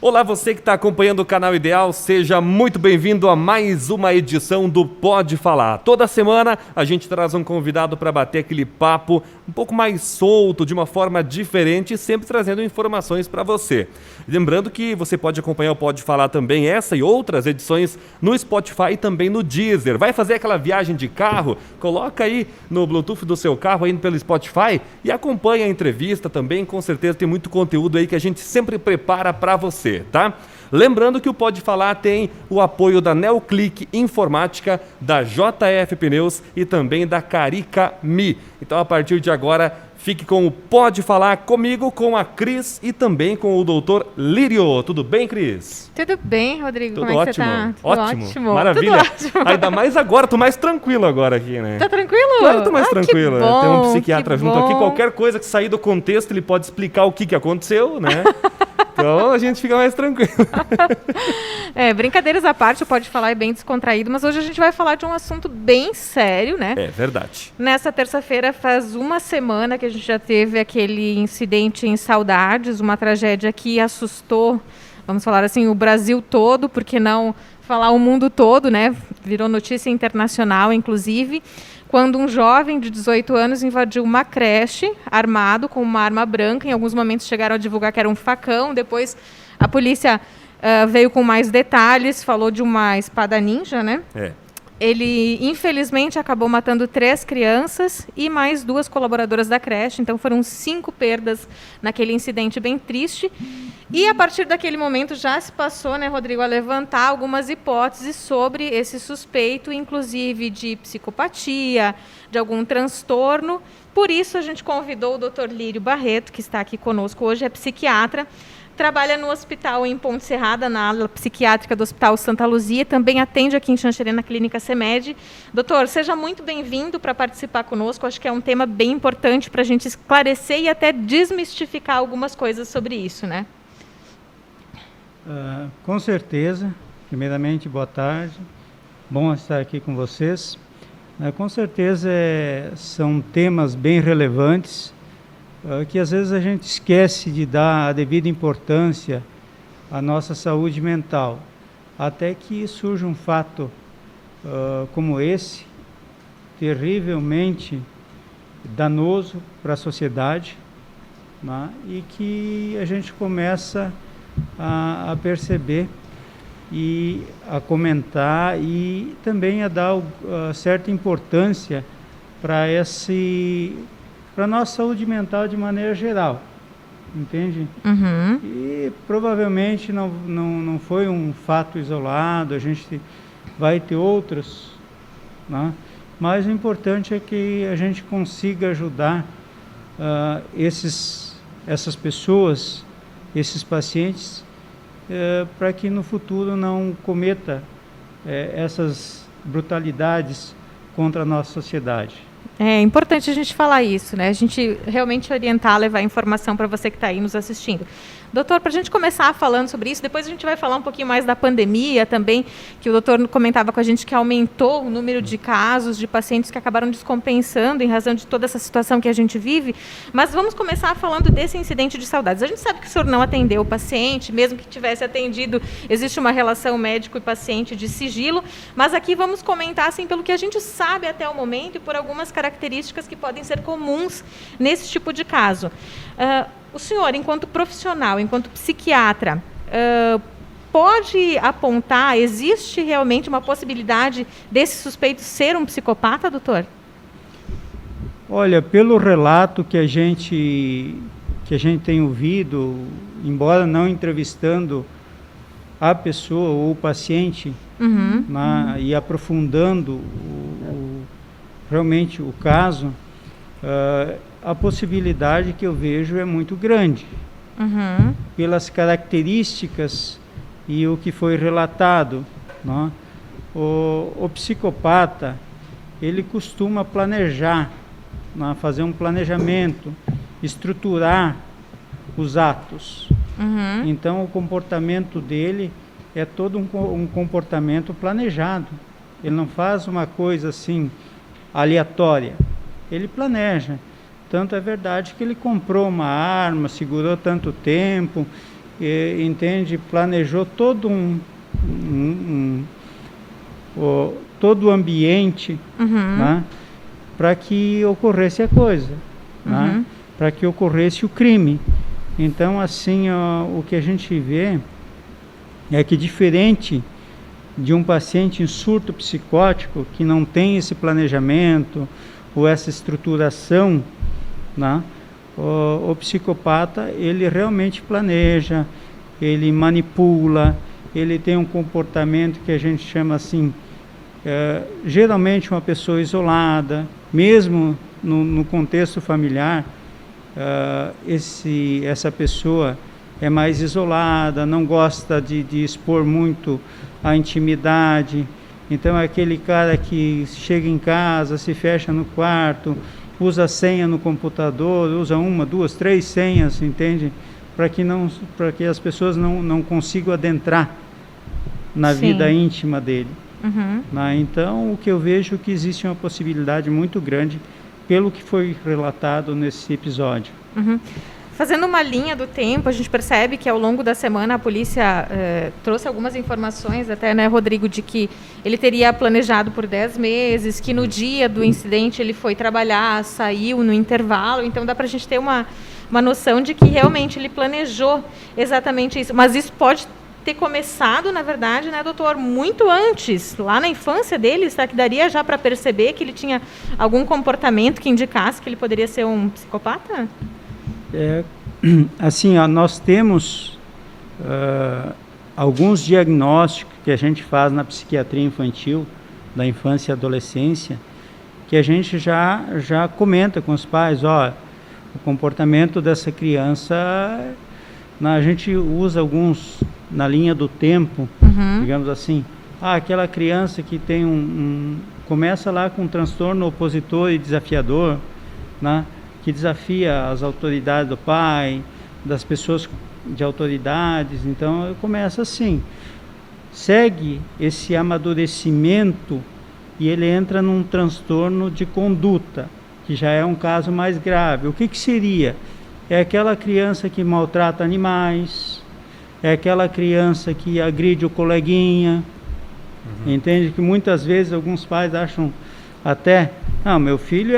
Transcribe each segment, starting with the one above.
Olá, você que está acompanhando o Canal Ideal, seja muito bem-vindo a mais uma edição do Pode Falar. Toda semana a gente traz um convidado para bater aquele papo um pouco mais solto, de uma forma diferente, sempre trazendo informações para você. Lembrando que você pode acompanhar o Pode Falar também, essa e outras edições no Spotify e também no Deezer. Vai fazer aquela viagem de carro? Coloca aí no Bluetooth do seu carro, indo pelo Spotify e acompanha a entrevista também. Com certeza tem muito conteúdo aí que a gente sempre prepara para você. Tá? Lembrando que o Pode Falar tem o apoio da Neoclick Informática, da JF Pneus e também da Carica Mi. Então, a partir de agora, fique com o Pode Falar comigo, com a Cris e também com o Dr. Lírio. Tudo bem, Cris? Tudo bem, Rodrigo? Tudo Como é ótimo. Que você tá? Ótimo. Maravilha. Tudo ótimo. Ainda mais agora, tô mais tranquilo agora aqui, né? Tá tranquilo? Claro, tô mais tranquilo. Que bom, tem um psiquiatra junto aqui, bom. qualquer coisa que sair do contexto, ele pode explicar o que aconteceu, né? Então a gente fica mais tranquilo. Brincadeiras à parte, o Pode Falar é bem descontraído, mas hoje a gente vai falar de um assunto bem sério, né? É verdade. Nessa terça-feira faz uma semana que a gente já teve aquele incidente em Saudades, uma tragédia que assustou, vamos falar assim, o Brasil todo, porque não falar o mundo todo, né? Virou notícia internacional, inclusive, quando um jovem de 18 anos invadiu uma creche armado com uma arma branca. Em alguns momentos chegaram a divulgar que era um facão. Depois a polícia veio com mais detalhes, falou de uma espada ninja, né? Ele, infelizmente, acabou matando 3 crianças e mais 2 colaboradoras da creche. Então, foram 5 perdas naquele incidente bem triste. E, a partir daquele momento, já se passou, né, Rodrigo, a levantar algumas hipóteses sobre esse suspeito, inclusive de psicopatia, de algum transtorno. Por isso, a gente convidou o Dr. Lírio Barreto, que está aqui conosco hoje, é psiquiatra. Trabalha no hospital em Ponte Serrada, na ala psiquiátrica do Hospital Santa Luzia, também atende aqui em Xanxerê, na Clínica CEMED. Doutor, seja muito bem-vindo para participar conosco. Acho que é um tema bem importante para a gente esclarecer e até desmistificar algumas coisas sobre isso, né? Com certeza. Primeiramente, boa tarde. Bom estar aqui com vocês. Com certeza são temas bem relevantes, que às vezes a gente esquece de dar a devida importância à nossa saúde mental, até que surja um fato como esse, terrivelmente danoso para a sociedade, né? E que a gente começa a perceber e a comentar e também a dar certa importância para a nossa saúde mental de maneira geral, entende? Uhum. E provavelmente não foi um fato isolado, a gente vai ter outros, né? Mas o importante é que a gente consiga ajudar essas pessoas, esses pacientes, para que no futuro não cometa essas brutalidades contra a nossa sociedade. É importante a gente falar isso, né? A gente realmente orientar, levar informação para você que está aí nos assistindo. Doutor, para a gente começar falando sobre isso, depois a gente vai falar um pouquinho mais da pandemia também, que o doutor comentava com a gente que aumentou o número de casos de pacientes que acabaram descompensando em razão de toda essa situação que a gente vive. Mas vamos começar falando desse incidente de Saudades. A gente sabe que o senhor não atendeu o paciente, mesmo que tivesse atendido, existe uma relação médico e paciente de sigilo, mas aqui vamos comentar assim, pelo que a gente sabe até o momento e por algumas características que podem ser comuns nesse tipo de caso. O senhor, enquanto profissional, enquanto psiquiatra, pode apontar, existe realmente uma possibilidade desse suspeito ser um psicopata, doutor? Olha, pelo relato que a gente tem ouvido, embora não entrevistando a pessoa ou o paciente, e aprofundando realmente o caso, a possibilidade que eu vejo é muito grande, pelas características e o que foi relatado, né? O psicopata, ele costuma planejar, né? Fazer um planejamento, estruturar os atos. Então o comportamento dele é todo um comportamento planejado. Ele não faz uma coisa assim aleatória, ele planeja. Tanto é verdade que ele comprou uma arma, segurou tanto tempo entende, planejou todo todo o ambiente, né, para que ocorresse a coisa, né, para que ocorresse o crime. Então, assim, o que a gente vê é que, diferente de um paciente em surto psicótico, que não tem esse planejamento ou essa estruturação, né, o psicopata, ele realmente planeja, ele manipula, ele tem um comportamento que a gente chama assim, geralmente uma pessoa isolada, mesmo no contexto familiar, essa pessoa é mais isolada, não gosta de expor muito a intimidade. Então é aquele cara que chega em casa, se fecha no quarto, usa senha no computador, usa 1, 2, 3 senhas, entende? Para que as pessoas não consigam adentrar na vida íntima dele. Né? Então, o que eu vejo é que existe uma possibilidade muito grande pelo que foi relatado nesse episódio. Fazendo uma linha do tempo, a gente percebe que ao longo da semana a polícia trouxe algumas informações, até, né, Rodrigo, de que ele teria planejado por 10 meses, que no dia do incidente ele foi trabalhar, saiu no intervalo, então dá para a gente ter uma noção de que realmente ele planejou exatamente isso. Mas isso pode ter começado, na verdade, né, doutor, muito antes, lá na infância dele. Será que daria já para perceber que ele tinha algum comportamento que indicasse que ele poderia ser um psicopata? Assim, nós temos alguns diagnósticos que a gente faz na psiquiatria infantil, da infância e adolescência, que a gente já comenta com os pais, o comportamento dessa criança, a gente usa alguns na linha do tempo, digamos assim, aquela criança que tem começa lá com um transtorno opositor e desafiador, né, que desafia as autoridades do pai, das pessoas de autoridades. Então começa assim, segue esse amadurecimento e ele entra num transtorno de conduta, que já é um caso mais grave. O que seria? É aquela criança que maltrata animais, é aquela criança que agride o coleguinha, entende? Que muitas vezes alguns pais acham até, meu filho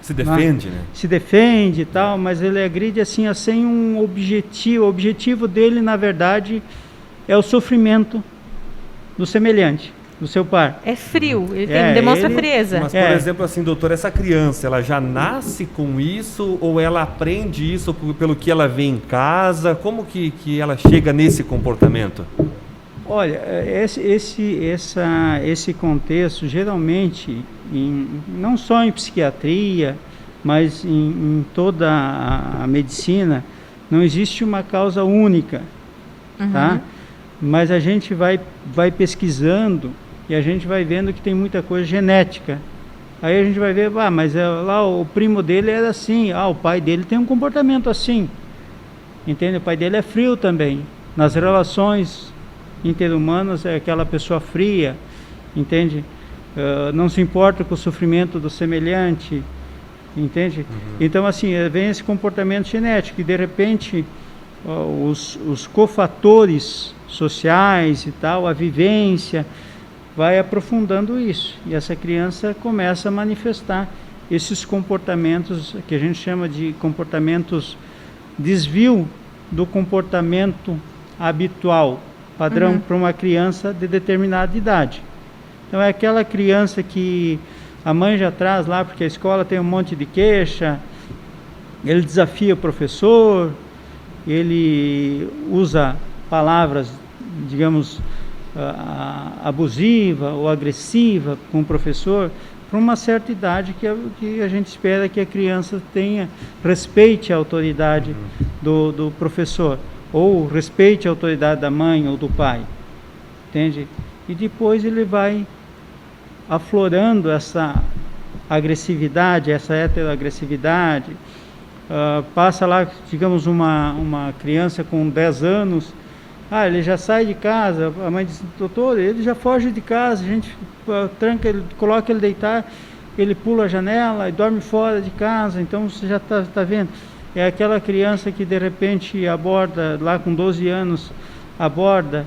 se defende, né? Se defende e tal, mas ele agride assim, sem um objetivo. O objetivo dele, na verdade, é o sofrimento do semelhante, do seu par. É frio, ele demonstra frieza. Mas, por exemplo, assim, doutor, essa criança, ela já nasce com isso ou ela aprende isso pelo que ela vê em casa? Como que ela chega nesse comportamento? Olha, esse contexto, geralmente, não só em psiquiatria, mas em toda a medicina, não existe uma causa única, tá? Mas a gente vai pesquisando e a gente vai vendo que tem muita coisa genética. Aí a gente vai ver, mas lá o primo dele era assim, o pai dele tem um comportamento assim, entende? O pai dele é frio também. Nas relações interhumanas é aquela pessoa fria, entende? Não se importa com o sofrimento do semelhante, entende? Então, assim, vem esse comportamento genético e, de repente, os cofatores sociais e tal, a vivência, vai aprofundando isso. E essa criança começa a manifestar esses comportamentos que a gente chama de comportamentos desvio do comportamento habitual, padrão para uma criança de determinada idade. Então é aquela criança que a mãe já traz lá, porque a escola tem um monte de queixa, ele desafia o professor, ele usa palavras, digamos, abusiva ou agressiva com o professor, para uma certa idade que a gente espera que a criança respeite a autoridade do professor, ou respeite a autoridade da mãe ou do pai, entende? E depois ele vai aflorando essa agressividade, essa heteroagressividade. Passa lá, digamos, uma criança com 10 anos, ele já sai de casa, a mãe diz, doutor, ele já foge de casa, a gente tranca, coloca ele deitar, ele pula a janela e dorme fora de casa, então você já está vendo. é aquela criança que de repente aborda, lá com 12 anos, aborda,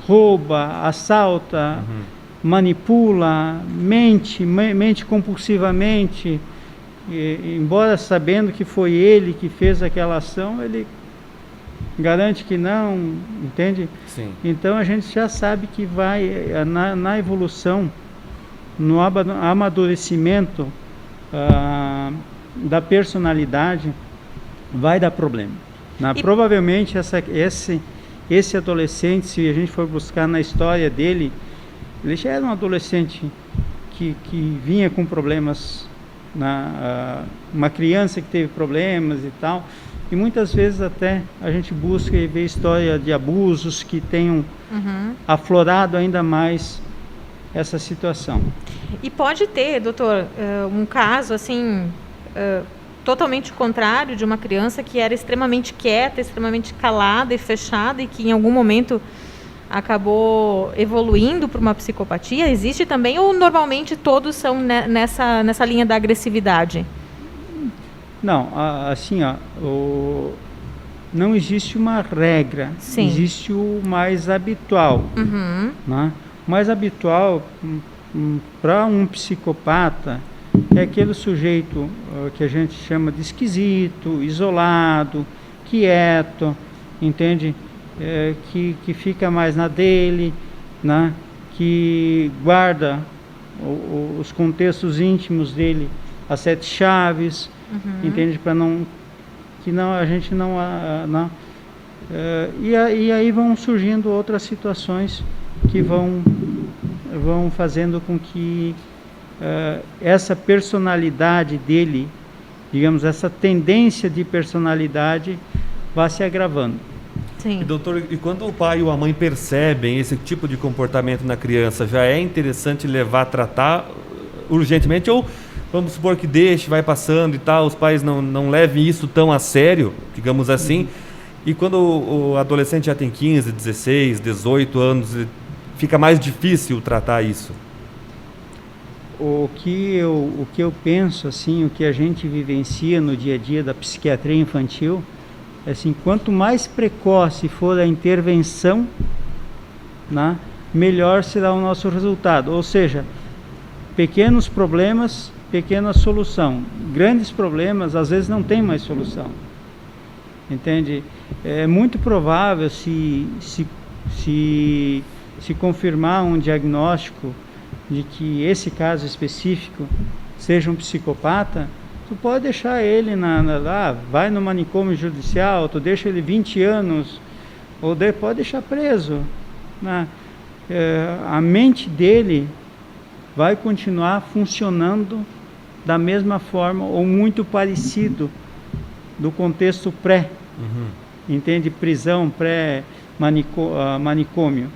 rouba, assalta, manipula, mente compulsivamente, embora sabendo que foi ele que fez aquela ação, ele garante que não, entende? Sim. Então a gente já sabe que vai, na evolução, no amadurecimento da personalidade, vai dar problema. Provavelmente esse adolescente, se a gente for buscar na história dele, ele já era um adolescente que vinha com problemas, uma criança que teve problemas e tal, e muitas vezes até a gente busca e vê história de abusos que tenham aflorado ainda mais essa situação. E pode ter, doutor, um caso assim, totalmente contrário, de uma criança que era extremamente quieta, extremamente calada e fechada, e que em algum momento acabou evoluindo para uma psicopatia? Existe também, ou normalmente todos são nessa linha da agressividade? Não, assim, não existe uma regra. Sim. Existe o mais habitual. Né? O mais habitual para um psicopata é aquele sujeito que a gente chama de esquisito, isolado, quieto, entende? Que fica mais na dele, né? Que guarda os contextos íntimos dele, as 7 chaves, entende? Para a gente não e aí vão surgindo outras situações que vão fazendo com que essa personalidade dele, digamos, essa tendência de personalidade vá se agravando. Sim. E, doutor, e quando o pai ou a mãe percebem esse tipo de comportamento na criança, já é interessante levar a tratar urgentemente, ou vamos supor que deixe, vai passando e tal, os pais não levem isso tão a sério, digamos assim, e quando o adolescente já tem 15, 16, 18 anos, fica mais difícil tratar isso? O que eu penso, assim, o que a gente vivencia no dia a dia da psiquiatria infantil, é assim, quanto mais precoce for a intervenção, né, melhor será o nosso resultado. Ou seja, pequenos problemas, pequena solução. Grandes problemas, às vezes, não tem mais solução. Entende? É muito provável, se confirmar um diagnóstico de que esse caso específico seja um psicopata, tu pode deixar ele vai no manicômio judicial, tu deixa ele 20 anos, ou pode deixar preso. A mente dele vai continuar funcionando da mesma forma, ou muito parecido do contexto entende? Prisão, pré-manicômio.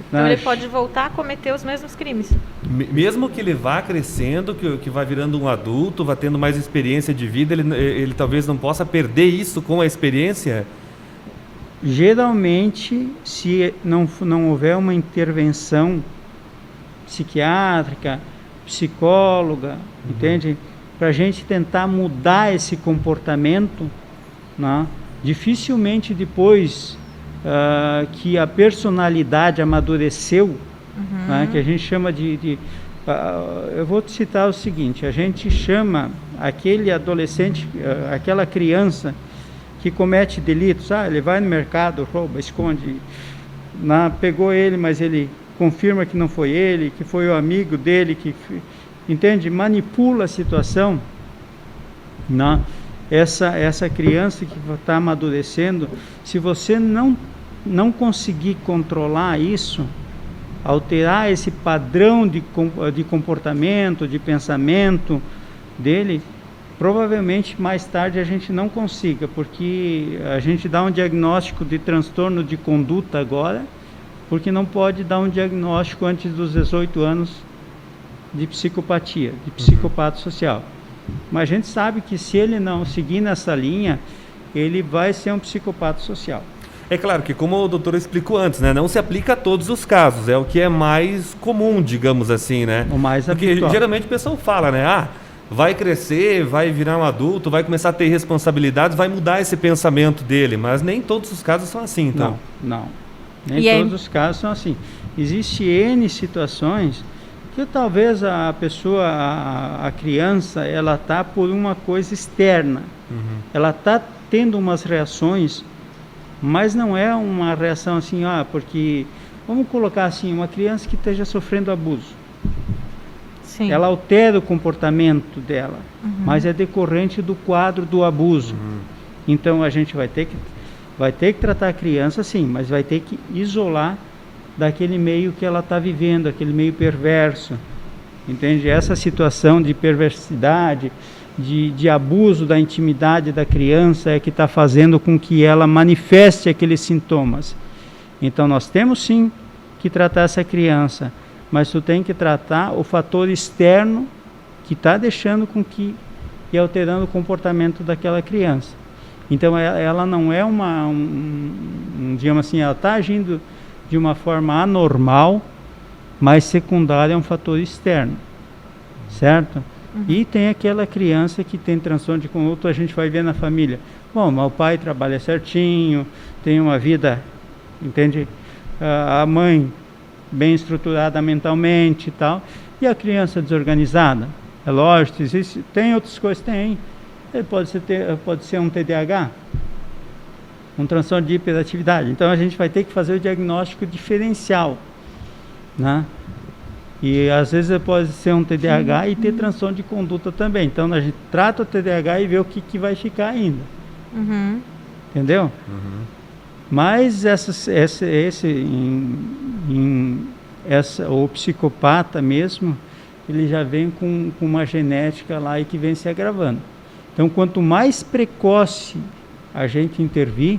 Então ele pode voltar a cometer os mesmos crimes. Mesmo que ele vá crescendo, que vá virando um adulto, vá tendo mais experiência de vida, ele talvez não possa perder isso com a experiência? Geralmente, se não houver uma intervenção psiquiátrica, psicóloga, entende? Para a gente tentar mudar esse comportamento, né? Dificilmente depois que a personalidade amadureceu, né? Que a gente chama eu vou te citar o seguinte: a gente chama aquele adolescente, aquela criança que comete delitos, ele vai no mercado, rouba, esconde, pegou ele, mas ele confirma que não foi ele, que foi o amigo dele, entende? Manipula a situação. Essa criança que está amadurecendo, se você não conseguir controlar isso, alterar esse padrão de comportamento, de pensamento dele, provavelmente mais tarde a gente não consiga, porque a gente dá um diagnóstico de transtorno de conduta agora, porque não pode dar um diagnóstico antes dos 18 anos de psicopatia, de psicopata social. Mas a gente sabe que se ele não seguir nessa linha, ele vai ser um psicopata social. É claro que, como o doutor explicou antes, né, não se aplica a todos os casos, é o que é mais comum, digamos assim, né? O mais Porque habitual. geralmente o pessoal fala, né, vai crescer, vai virar um adulto, vai começar a ter responsabilidades, vai mudar esse pensamento dele, mas nem todos os casos são assim, então. Não. Nem todos os casos são assim. Existem N situações que talvez a pessoa, a criança, ela está por uma coisa externa. Ela está tendo umas reações, mas não é uma reação assim, porque, vamos colocar assim, uma criança que esteja sofrendo abuso. Sim. Ela altera o comportamento dela, mas é decorrente do quadro do abuso. Então a gente vai ter que tratar a criança, sim, mas vai ter que isolar daquele meio que ela está vivendo, aquele meio perverso. Entende? Essa situação de perversidade, de abuso da intimidade da criança é que está fazendo com que ela manifeste aqueles sintomas. Então nós temos sim que tratar essa criança, mas tu tem que tratar o fator externo que está deixando com que e alterando o comportamento daquela criança. Então ela não é digamos assim, ela está agindo de uma forma anormal, mas secundária é um fator externo, certo? E tem aquela criança que tem transtorno de conduta, a gente vai ver na família. Bom, mas o pai trabalha certinho, tem uma vida, entende? A mãe bem estruturada mentalmente e tal, e a criança desorganizada. É lógico, existe, tem outras coisas, tem. Ele pode ser um TDAH, um transtorno de hiperatividade. Então a gente vai ter que fazer o diagnóstico diferencial, né? E às vezes pode ser um TDAH e ter transtorno de conduta também. Então a gente trata o TDAH e vê o que vai ficar ainda. Entendeu? Mas o psicopata mesmo, ele já vem com uma genética lá e que vem se agravando. Então quanto mais precoce a gente intervir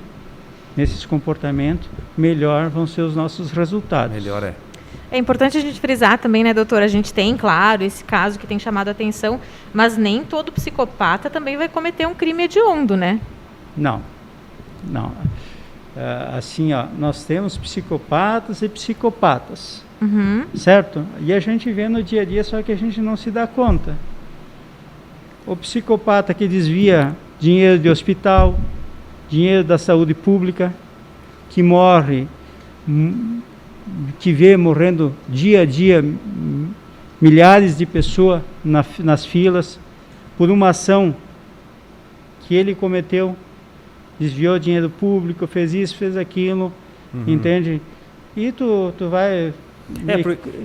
nesses comportamentos, melhor vão ser os nossos resultados. Melhor é. É importante a gente frisar também, né, doutora? A gente tem, claro, esse caso que tem chamado a atenção, mas nem todo psicopata também vai cometer um crime hediondo, né? Não. Assim, nós temos psicopatas e psicopatas, certo? E a gente vê no dia a dia, só que a gente não se dá conta. O psicopata que desvia dinheiro de hospital, dinheiro da saúde pública, que morre, que vê morrendo dia a dia milhares de pessoas nas filas por uma ação que ele cometeu, desviou dinheiro público, fez isso, fez aquilo, entende? E tu vai...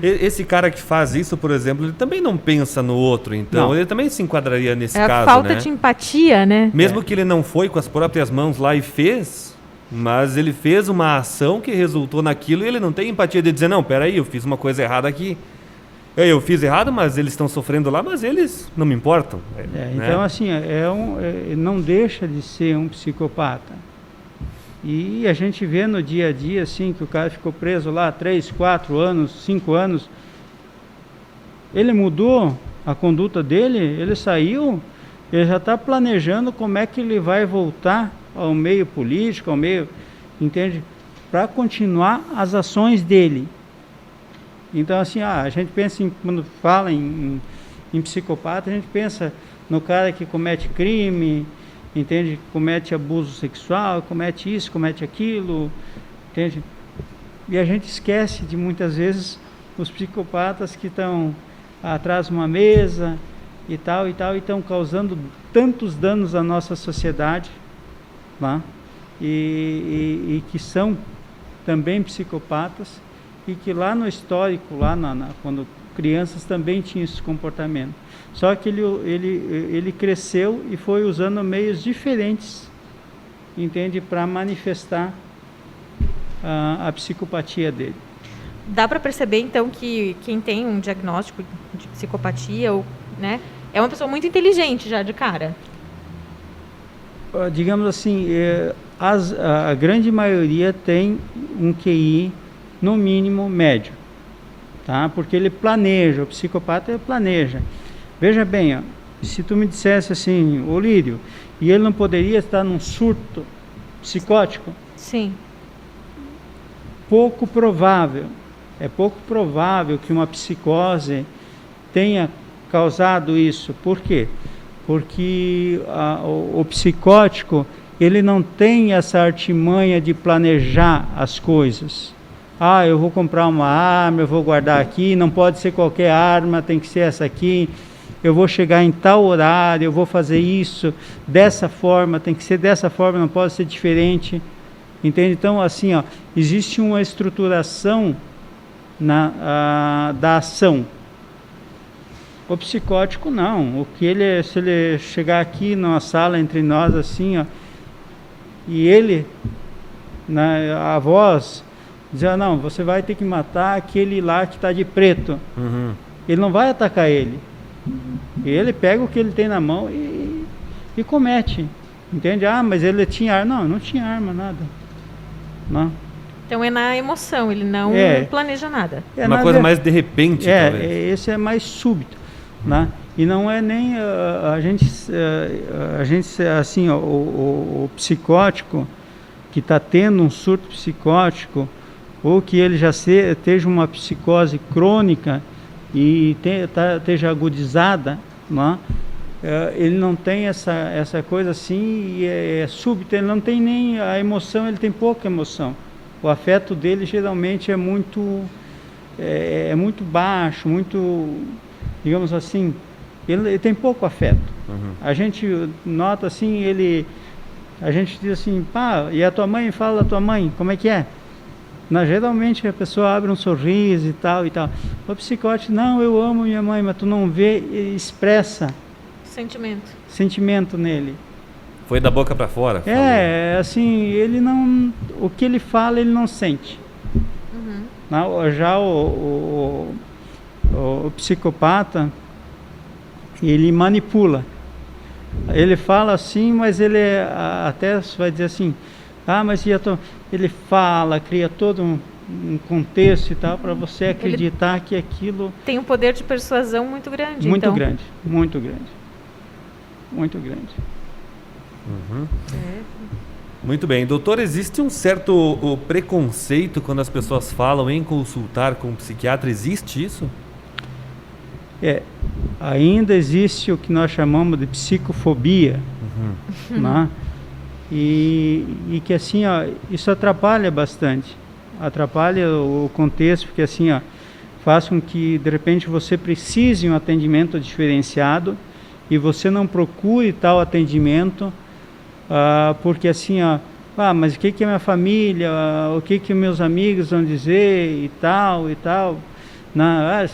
Esse cara que faz isso, por exemplo, ele também não pensa no outro, então ele também se enquadraria nesse caso, né? É a falta de empatia, né? Mesmo que ele não foi com as próprias mãos lá e fez, mas ele fez uma ação que resultou naquilo e ele não tem empatia de dizer, não, peraí, eu fiz uma coisa errada aqui. Eu fiz errado, mas eles estão sofrendo lá, mas eles não me importam. Né? Então, assim, não deixa de ser um psicopata. E a gente vê no dia a dia, assim, que o cara ficou preso lá 3, 4 anos, 5 anos. Ele mudou a conduta dele, ele saiu, ele já está planejando como é que ele vai voltar ao meio político, ao meio, entende? Para continuar as ações dele. Então, assim, a gente pensa quando fala em psicopata, a gente pensa no cara que comete crime, entende? Comete abuso sexual, comete isso, comete aquilo, entende? E a gente esquece de muitas vezes os psicopatas que estão atrás de uma mesa e tal, e estão causando tantos danos à nossa sociedade, né? E que são também psicopatas, e que lá no histórico, quando crianças também tinham esse comportamento. Só que ele cresceu e foi usando meios diferentes, entende, para manifestar a psicopatia dele. Dá para perceber, então, que quem tem um diagnóstico de psicopatia, né, é uma pessoa muito inteligente já de cara. Digamos assim, a grande maioria tem um QI no mínimo médio, tá? Porque ele planeja, o psicopata planeja. Veja bem, se tu me dissesse assim, ô Lírio, e ele não poderia estar num surto psicótico? Sim. Pouco provável. É pouco provável que uma psicose tenha causado isso. Por quê? Porque o psicótico, ele não tem essa artimanha de planejar as coisas. Ah, eu vou comprar uma arma, eu vou guardar aqui, não pode ser qualquer arma, tem que ser essa aqui. Eu vou chegar em tal horário, eu vou fazer isso dessa forma, tem que ser dessa forma, não pode ser diferente. Entende? Então, assim, ó, existe uma estruturação da ação. O psicótico não. Se ele chegar aqui numa sala entre nós assim, ó, e ele, a voz, dizer, não, você vai ter que matar aquele lá que está de preto. Uhum. Ele não vai atacar ele. Ele pega o que ele tem na mão e comete. Entende? Ah, mas ele tinha arma. Não tinha arma, nada. Não. Então é na emoção, ele não planeja nada. Uma coisa mais de repente, talvez. Esse é mais súbito. Né? E não é nem a gente assim, ó, o psicótico que está tendo um surto psicótico, ou que ele já esteja uma psicose crônica e esteja agudizada, né? Ele não tem essa coisa assim, e é súbito, ele não tem nem a emoção, ele tem pouca emoção. O afeto dele geralmente é muito baixo, muito, digamos assim, ele tem pouco afeto. Uhum. A gente nota assim, a gente diz assim, pá, e a tua mãe? Fala da tua mãe, como é que é? Geralmente a pessoa abre um sorriso e tal. O psicótico, não, eu amo minha mãe, mas tu não vê, expressa sentimento nele. Foi da boca para fora. Assim, ele não, o que ele fala, ele não sente. Uhum. Já o psicopata, ele manipula. Ele fala assim, mas ele até vai dizer assim, mas ele fala, cria todo um contexto e tal, para você acreditar que aquilo... Tem um poder de persuasão muito grande. Muito grande. Uhum. Muito bem. Doutor, existe um certo preconceito quando as pessoas falam em consultar com um psiquiatra? Existe isso? Ainda existe o que nós chamamos de psicofobia. Uhum. Né? E que assim, ó, isso atrapalha bastante. Atrapalha o contexto, porque assim, ó, faz com que de repente você precise de um atendimento diferenciado e você não procure tal atendimento, porque assim, ó, mas o que é minha família, o que meus amigos vão dizer e tal. Não,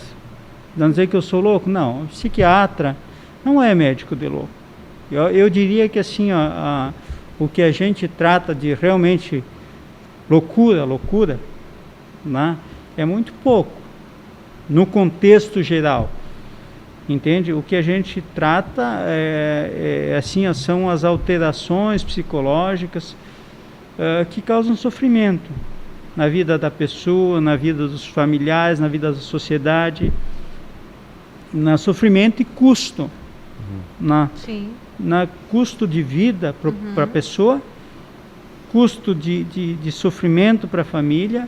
vão dizer que eu sou louco? Não, o psiquiatra não é médico de louco. Eu diria que assim, ó, o que a gente trata de realmente loucura, né, é muito pouco, no contexto geral. Entende? O que a gente trata assim, são as alterações psicológicas que causam sofrimento na vida da pessoa, na vida dos familiares, na vida da sociedade, na sofrimento e custo, na custo de vida para a pessoa, custo de sofrimento para a família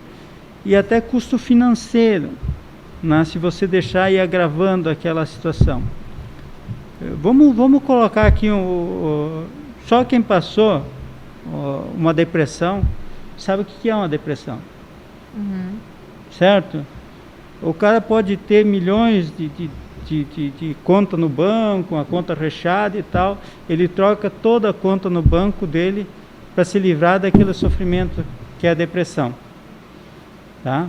e até custo financeiro, né, se você deixar ir agravando aquela situação. Vamos colocar aqui só quem passou uma depressão sabe o que é uma depressão. Certo? O cara pode ter milhões de conta no banco, uma conta recheada e tal, ele troca toda a conta no banco dele para se livrar daquele sofrimento que é a depressão. Tá?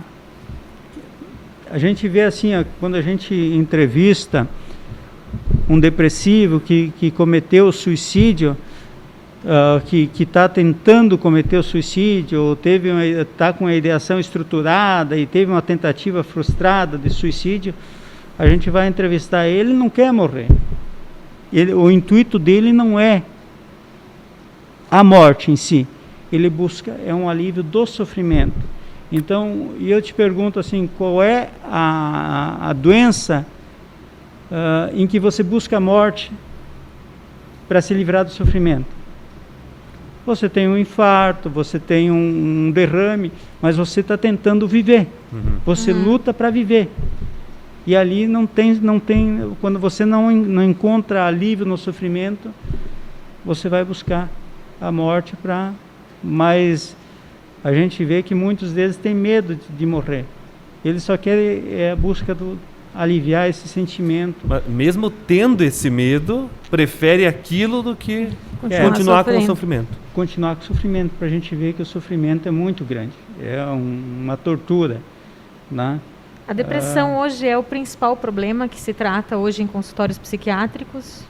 A gente vê assim, ó, quando a gente entrevista um depressivo que cometeu suicídio, que está tentando cometer o suicídio, ou está com a ideação estruturada e teve uma tentativa frustrada de suicídio, a gente vai entrevistar ele não quer morrer. O intuito dele não é a morte em si, ele busca um alívio do sofrimento. Então, e eu te pergunto assim, qual é a doença em que você busca a morte para se livrar do sofrimento? Você tem um infarto, você tem um derrame, mas você está tentando viver. Você luta para viver. E ali não tem, quando você não encontra alívio no sofrimento, você vai buscar a morte mas a gente vê que muitos deles têm medo de morrer. Eles só querem a busca aliviar esse sentimento. Mas mesmo tendo esse medo, prefere aquilo do que continuar com o sofrimento. Continuar com o sofrimento, para a gente ver que o sofrimento é muito grande. É uma tortura, né? A depressão hoje é o principal problema que se trata hoje em consultórios psiquiátricos?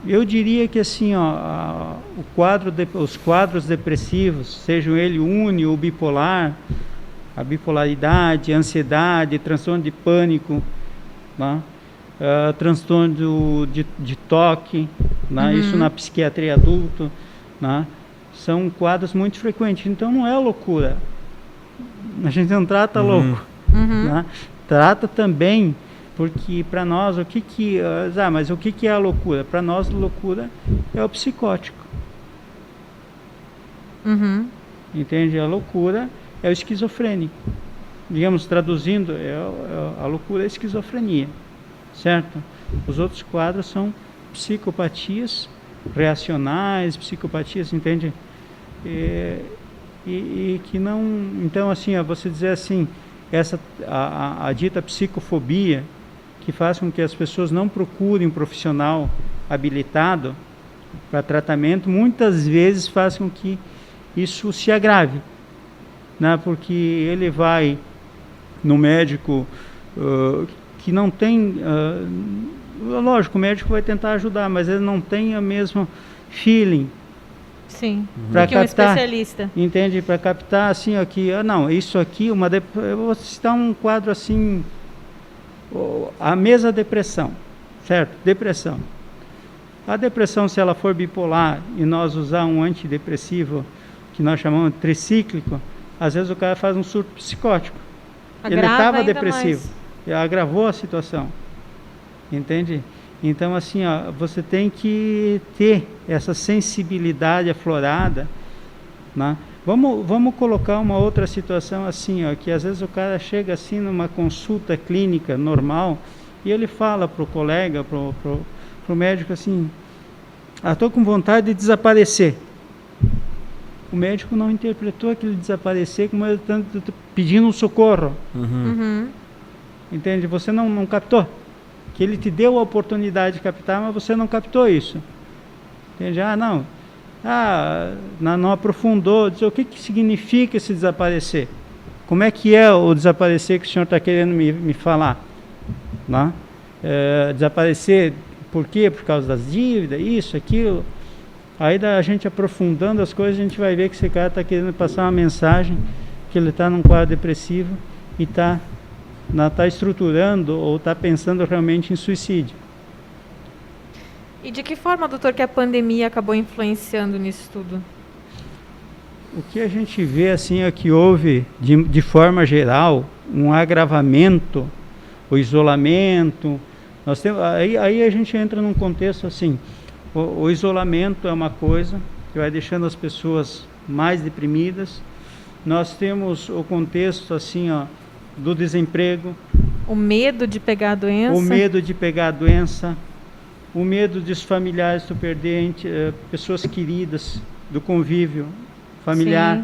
Eu diria que assim, os quadros depressivos, sejam ele uni ou bipolar, a bipolaridade, a ansiedade, transtorno de pânico, né? Transtorno de toque, né? Isso na psiquiatria adulta, né? São quadros muito frequentes. Então não é loucura. A gente não trata louco. Né? Trata também, porque para nós mas o que é a loucura? Para nós loucura é o psicótico. Entende? A loucura é o esquizofrênico. Digamos, traduzindo, a loucura é a esquizofrenia, certo? Os outros quadros são psicopatias reacionais, psicopatias, entende? E que não... Então, assim, você dizer assim, a dita psicofobia, que faz com que as pessoas não procurem um profissional habilitado para tratamento, muitas vezes faz com que isso se agrave, né? Porque ele vai no médico que não tem... lógico, o médico vai tentar ajudar, mas ele não tem o mesmo feeling. Sim, para que um especialista. Entende? Para captar assim, aqui, não, isso aqui, eu vou citar um quadro assim, a mesma depressão, certo? Depressão. A depressão, se ela for bipolar e nós usar um antidepressivo, que nós chamamos de tricíclico, às vezes o cara faz um surto psicótico. Ele estava depressivo, agravou a situação, entende? Então, assim, você tem que ter essa sensibilidade aflorada, né? Vamos colocar uma outra situação assim, que às vezes o cara chega assim numa consulta clínica normal e ele fala para o colega, para o médico assim, estou com vontade de desaparecer. O médico não interpretou aquele desaparecer como ele está pedindo um socorro. Entende? Você não captou. Que ele te deu a oportunidade de captar, mas você não captou isso. Entende? Não aprofundou. Diz, o que significa esse desaparecer? Como é que é o desaparecer que o senhor está querendo me falar? Né? Desaparecer, por quê? Por causa das dívidas, isso, aquilo. Aí a gente aprofundando as coisas, a gente vai ver que esse cara está querendo passar uma mensagem, que ele está num quadro depressivo e está estruturando ou está pensando realmente em suicídio. E de que forma, doutor, que a pandemia acabou influenciando nisso tudo? O que a gente vê assim é que houve, de forma geral, um agravamento, o isolamento. Nós temos, aí a gente entra num contexto assim, o isolamento é uma coisa que vai deixando as pessoas mais deprimidas. Nós temos o contexto assim, do desemprego, o medo de pegar a doença, o medo dos familiares, tu perder pessoas queridas, do convívio familiar.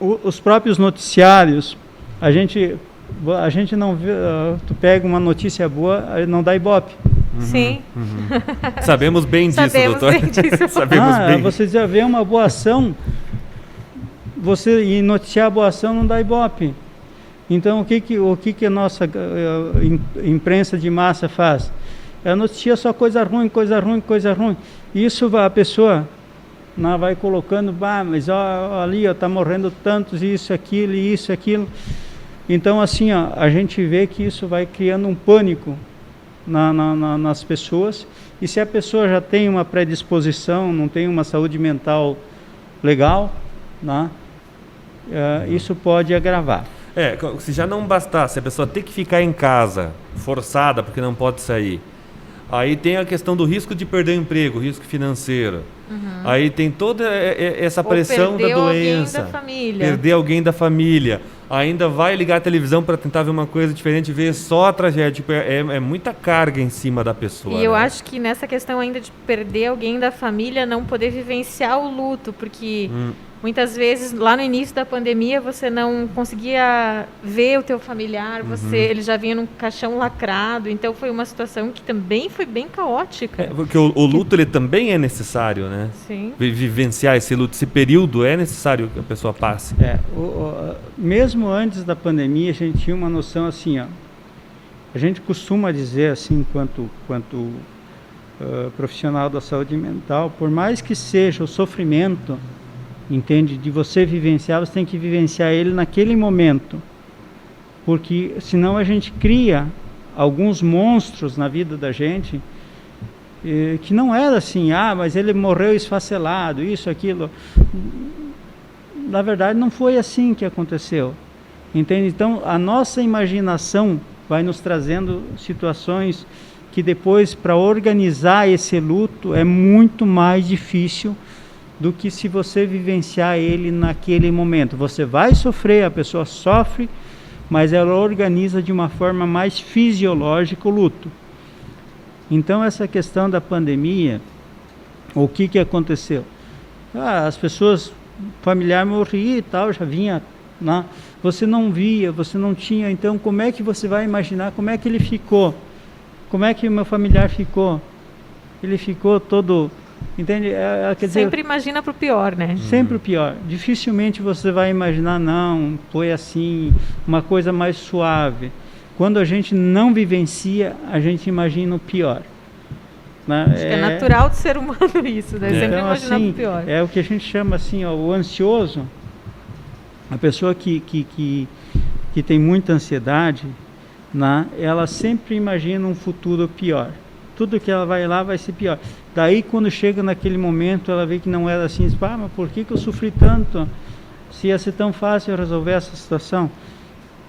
Os próprios noticiários, a gente não vê, tu pega uma notícia boa, não dá ibope. Sim. Sabemos bem disso, doutor. Sabemos bem. Você já vê uma boa ação, e noticiar a boa ação não dá ibope. Então, o que a nossa imprensa de massa faz? Ela noticia só coisa ruim. Isso a pessoa vai colocando, mas ali está morrendo tantos, isso, aquilo. Então, assim, a gente vê que isso vai criando um pânico nas pessoas. E se a pessoa já tem uma predisposição, não tem uma saúde mental legal, né? Isso pode agravar. Se já não bastasse a pessoa ter que ficar em casa, forçada porque não pode sair, Aí tem a questão do risco de perder o emprego, risco financeiro. Aí tem toda essa pressão da doença. Alguém da família. Perder alguém da família. Ainda vai ligar a televisão para tentar ver uma coisa diferente, ver só a tragédia. Tipo, é muita carga em cima da pessoa. E eu acho que nessa questão ainda de perder alguém da família, não poder vivenciar o luto, porque muitas vezes lá no início da pandemia você não conseguia ver o teu familiar, ele já vinha num caixão lacrado, então foi uma situação que também foi bem caótica. Porque o luto ele também é necessário, né? Sim. Vivenciar esse luto, esse período é necessário que a pessoa passe. Mesmo antes da pandemia, a gente tinha uma noção assim, ó. A gente costuma dizer assim, quanto profissional da saúde mental, por mais que seja o sofrimento, entende, de você vivenciar, você tem que vivenciar ele naquele momento, porque senão a gente cria alguns monstros na vida da gente que não era assim, mas ele morreu esfacelado, isso, aquilo. Na verdade não foi assim que aconteceu, entende? Então a nossa imaginação vai nos trazendo situações que depois, para organizar esse luto, é muito mais difícil do que se você vivenciar ele naquele momento. Você vai sofrer, a pessoa sofre, mas ela organiza de uma forma mais fisiológica o luto. Então essa questão da pandemia, o que aconteceu? As pessoas, familiar morria e tal, já vinha, né? Você não via, você não tinha, então como é que você vai imaginar como é que ele ficou? Como é que o meu familiar ficou? Ele ficou todo... Entende? Quer dizer, sempre imagina para o pior, né? Sempre o pior. Dificilmente você vai imaginar, não, foi assim, uma coisa mais suave. Quando a gente não vivencia, a gente imagina o pior. Né? Acho que é natural do ser humano isso, né? Sempre então, imaginar assim, o pior. É o que a gente chama assim, ó, o ansioso, a pessoa que tem muita ansiedade, né? Ela sempre imagina um futuro pior. Tudo que ela vai lá vai ser pior. Daí quando chega naquele momento ela vê que não era assim, mas por que eu sofri tanto? Se ia ser tão fácil resolver essa situação?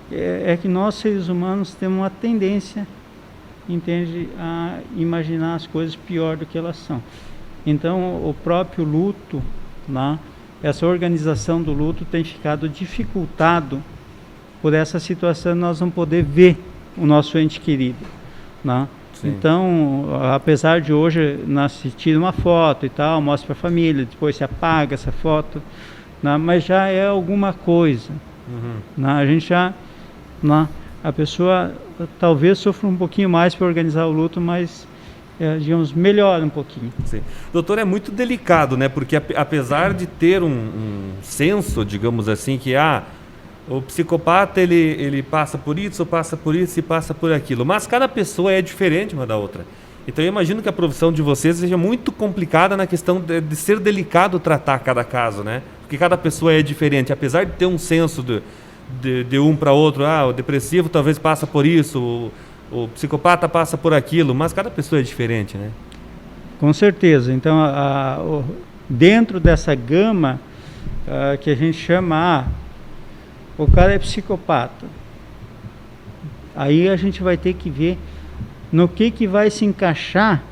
É que nós seres humanos temos uma tendência, entende, a imaginar as coisas pior do que elas são. Então o próprio luto, né, essa organização do luto tem ficado dificultado por essa situação de nós não poder ver o nosso ente querido, né? Sim. Então, apesar de hoje nós assistir uma foto e tal, mostra para a família, depois se apaga essa foto, né, mas já é alguma coisa. Né, a gente já, né, a pessoa talvez sofra um pouquinho mais para organizar o luto, mas digamos, melhora um pouquinho. Sim. Doutor, é muito delicado, né? Porque apesar de ter um senso, digamos assim, que o psicopata ele passa por isso e passa por aquilo, mas cada pessoa é diferente uma da outra. Então eu imagino que a profissão de vocês seja muito complicada na questão de ser delicado tratar cada caso, né? Porque cada pessoa é diferente, apesar de ter um senso de um para outro, o depressivo talvez passa por isso, o psicopata passa por aquilo, mas cada pessoa é diferente, né? Com certeza. Então dentro dessa gama que a gente chama o cara é psicopata. Aí a gente vai ter que ver no que vai se encaixar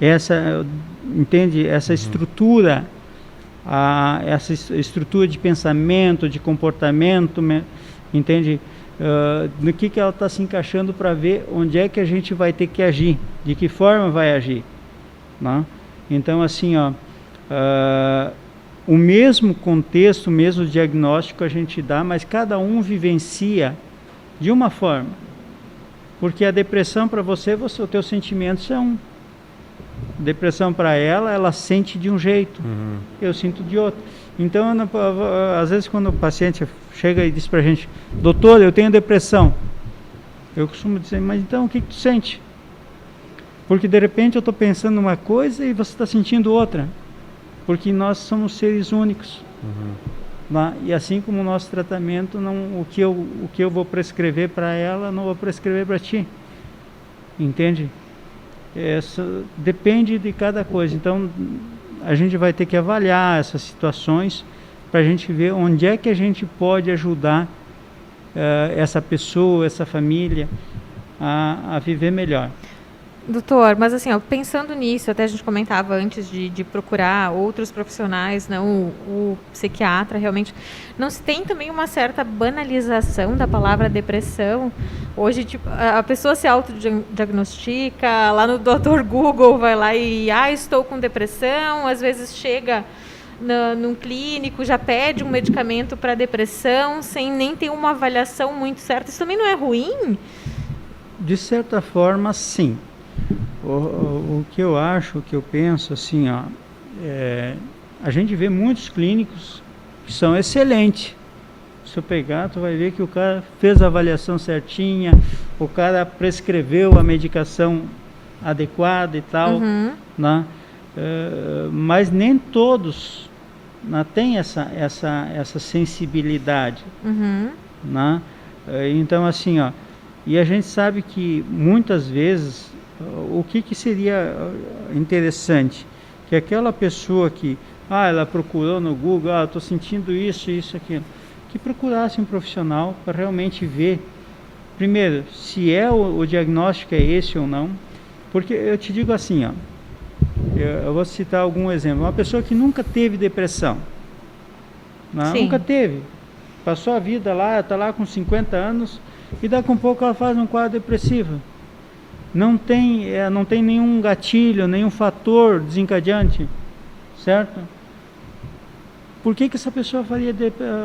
essa, entende? Essa estrutura, essa estrutura de pensamento, de comportamento, entende? No que ela está se encaixando para ver onde é que a gente vai ter que agir, de que forma vai agir, né? Então assim, o mesmo contexto, o mesmo diagnóstico a gente dá, mas cada um vivencia de uma forma. Porque a depressão para você, o teu sentimento é um. Depressão para ela sente de um jeito, eu sinto de outro. Então, às vezes quando o paciente chega e diz para a gente, doutor, eu tenho depressão, eu costumo dizer, mas então o que tu sente? Porque de repente eu estou pensando uma coisa e você está sentindo outra. Porque nós somos seres únicos. Né? E assim como o nosso tratamento, o que eu vou prescrever para ela, não vou prescrever para ti. Entende? Depende de cada coisa. Então, a gente vai ter que avaliar essas situações para a gente ver onde é que a gente pode ajudar essa pessoa, essa família a viver melhor. Doutor, mas assim, ó, pensando nisso, até a gente comentava antes de procurar outros profissionais, não o psiquiatra, realmente, não se tem também uma certa banalização da palavra depressão? Hoje, tipo, a pessoa se autodiagnostica, lá no Dr. Google vai lá e, estou com depressão, às vezes chega num clínico, já pede um medicamento para depressão, sem nem ter uma avaliação muito certa. Isso também não é ruim? De certa forma, sim. O que eu acho, o que eu penso, assim, ó, a gente vê muitos clínicos que são excelentes. Se eu pegar, tu vai ver que o cara fez a avaliação certinha, o cara prescreveu a medicação adequada e tal, né? Mas nem todos, né, têm essa sensibilidade, né? Então, assim, ó, e a gente sabe que muitas vezes o que seria interessante, que aquela pessoa que ela procurou no Google, estou sentindo isso, aquilo, que procurasse um profissional para realmente ver, primeiro, se o diagnóstico é esse ou não. Porque eu te digo assim, ó, eu vou citar algum exemplo. Uma pessoa que nunca teve depressão, né? Nunca teve, passou a vida lá, está lá com 50 anos e daqui a pouco ela faz um quadro depressivo. Não tem nenhum gatilho, nenhum fator desencadeante, certo? Por que essa pessoa faria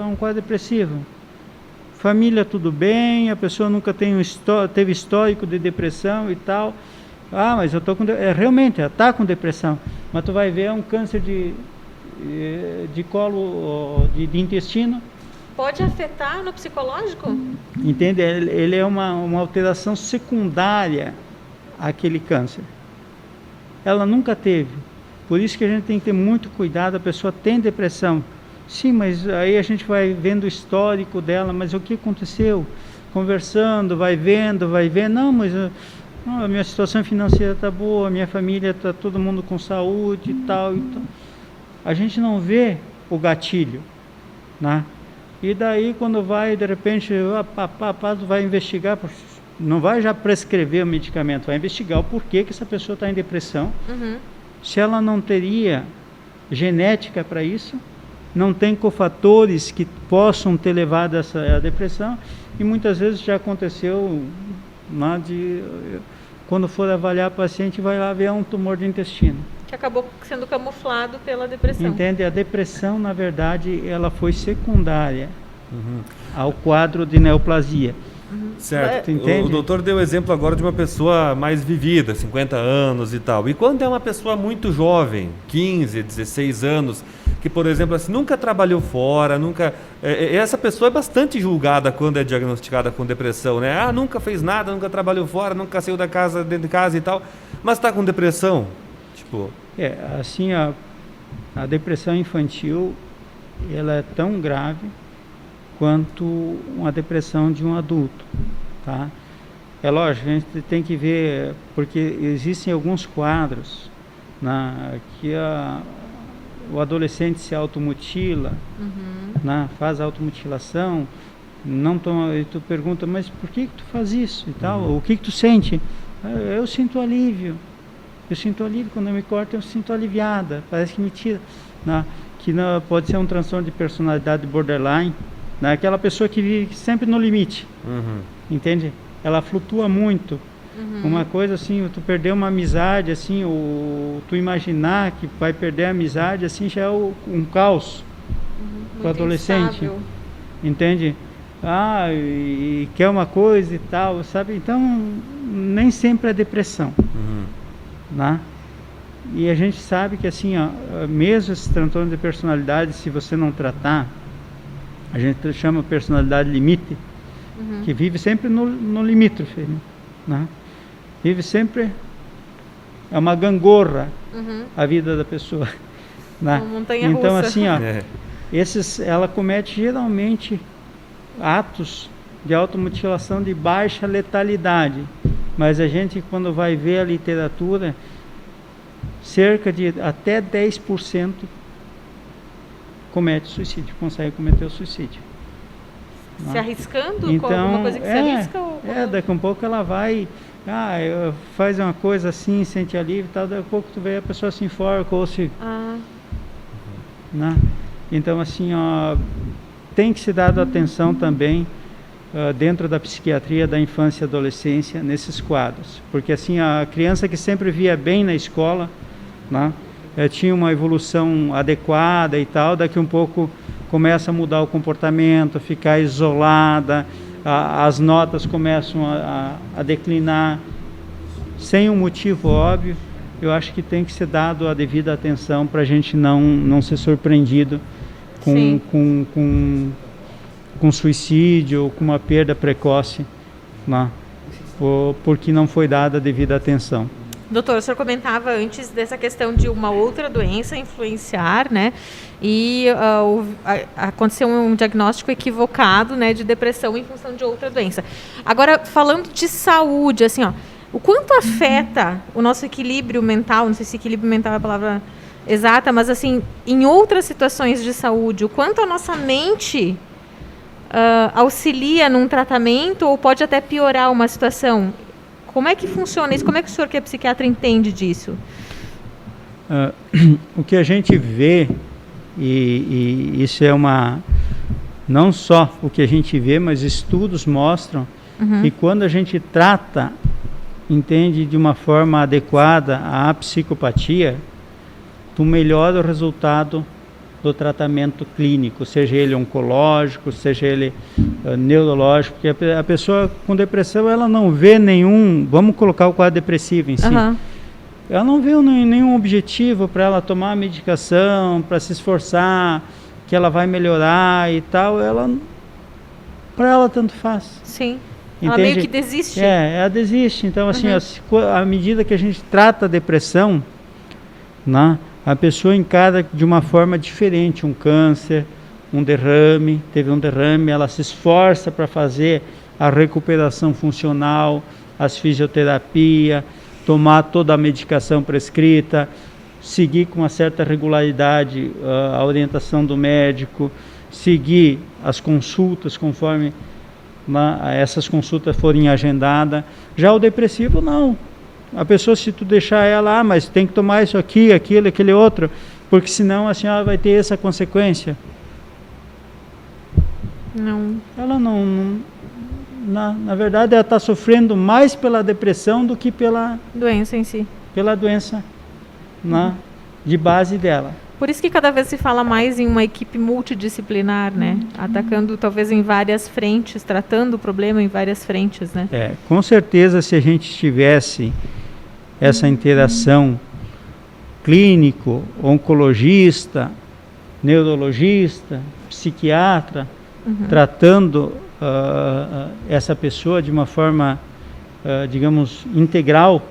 um quadro depressivo? Família tudo bem, a pessoa nunca teve histórico de depressão e tal. Mas eu estou com... realmente, ela está com depressão, mas tu vai ver, é um câncer de colo, de intestino. Pode afetar no psicológico? Entende? Ele é uma alteração secundária àquele câncer. Ela nunca teve. Por isso que a gente tem que ter muito cuidado. A pessoa tem depressão. Sim, mas aí a gente vai vendo o histórico dela. Mas o que aconteceu? Conversando, vai vendo. Não, mas a minha situação financeira está boa, a minha família está todo mundo com saúde e tal. A gente não vê o gatilho, né? E daí quando vai, de repente, vai investigar, não vai já prescrever o medicamento, vai investigar o porquê que essa pessoa está em depressão. Se ela não teria genética para isso, não tem cofatores que possam ter levado a depressão, e muitas vezes já aconteceu, né, quando for avaliar a paciente, vai lá ver um tumor de intestino. Que acabou sendo camuflado pela depressão. Entende? A depressão, na verdade, ela foi secundária ao quadro de neoplasia. Certo. O doutor deu exemplo agora de uma pessoa mais vivida, 50 anos e tal. E quando é uma pessoa muito jovem, 15, 16 anos, que, por exemplo, assim, nunca trabalhou fora, essa pessoa é bastante julgada quando é diagnosticada com depressão, né? Nunca fez nada, nunca trabalhou fora, nunca saiu dentro de casa e tal, mas está com depressão. Tipo... assim, a depressão infantil, ela é tão grave quanto uma depressão de um adulto, tá? É lógico, a gente tem que ver, porque existem alguns quadros, né, que o adolescente se automutila, né, faz automutilação, e tu pergunta, mas por que tu faz isso e tal? O que tu sente? Eu sinto alívio. Quando eu me corto, eu sinto aliviada, parece que me tira, né? Que não, pode ser um transtorno de personalidade borderline, né? Aquela pessoa que vive sempre no limite, entende? Ela flutua muito. Uma coisa assim, tu perder uma amizade, assim, ou tu imaginar que vai perder a amizade, assim, já é um caos para o adolescente, instável. Entende? E quer uma coisa e tal, sabe? Então, nem sempre é depressão. Né? E a gente sabe que assim, mesmo esse transtorno de personalidade, se você não tratar, a gente chama personalidade limite, que vive sempre no limítrofe, né? Vive sempre, é uma gangorra a vida da pessoa, né? Uma montanha então russa. assim, ela comete geralmente atos de automutilação de baixa letalidade. Mas a gente, quando vai ver a literatura, cerca de até 10% consegue cometer o suicídio. Se arriscando então, com alguma coisa que se arrisca? daqui a um pouco ela vai Faz uma coisa assim, sente alívio e tal, daqui a pouco tu vê a pessoa se enforca ou se... Né? Então, assim, tem que ser dado atenção também dentro da psiquiatria da infância e adolescência nesses quadros, porque assim, a criança que sempre via bem na escola, né, tinha uma evolução adequada e tal, daqui um pouco começa a mudar o comportamento, ficar isolada, as notas começam a declinar sem um motivo óbvio. Eu acho que tem que ser dado a devida atenção para a gente não ser surpreendido com suicídio ou com uma perda precoce, né? Porque não foi dada a devida atenção. Doutor, o senhor comentava antes dessa questão de uma outra doença influenciar, né? E aconteceu um diagnóstico equivocado, né, de depressão em função de outra doença. Agora, falando de saúde, assim, o quanto afeta o nosso equilíbrio mental, não sei se equilíbrio mental é a palavra exata, mas assim, em outras situações de saúde, o quanto a nossa mente auxilia num tratamento ou pode até piorar uma situação? Como é que funciona isso? Como é que o senhor, que é psiquiatra, entende disso? O que a gente vê, e isso é não só o que a gente vê, mas estudos mostram que quando a gente trata, entende, de uma forma adequada a psicopatia, tu melhora o resultado do tratamento clínico, seja ele oncológico, seja ele neurológico, porque a pessoa com depressão, ela não vê nenhum, vamos colocar o quadro depressivo em si, ela não vê nenhum objetivo para ela tomar a medicação, para se esforçar, que ela vai melhorar e tal, para ela tanto faz. Sim. Entende? Ela meio que desiste. Ela desiste. Então, assim, à medida que a gente trata a depressão, né, a pessoa encara de uma forma diferente um câncer, teve um derrame, ela se esforça para fazer a recuperação funcional, as fisioterapia, tomar toda a medicação prescrita, seguir com uma certa regularidade a orientação do médico, seguir as consultas conforme essas consultas forem agendadas. Já o depressivo, não. A pessoa, se tu deixar ela, mas tem que tomar isso aqui, aquilo, aquele outro, porque senão a senhora vai ter essa consequência. Não. Ela não na verdade, ela está sofrendo mais pela depressão do que pela doença em si. Pela doença de base dela. Por isso que cada vez se fala mais em uma equipe multidisciplinar, né? Atacando talvez em várias frentes, tratando o problema em várias frentes, né? Com certeza, se a gente tivesse essa interação clínico, oncologista, neurologista, psiquiatra, tratando essa pessoa de uma forma, digamos, integral,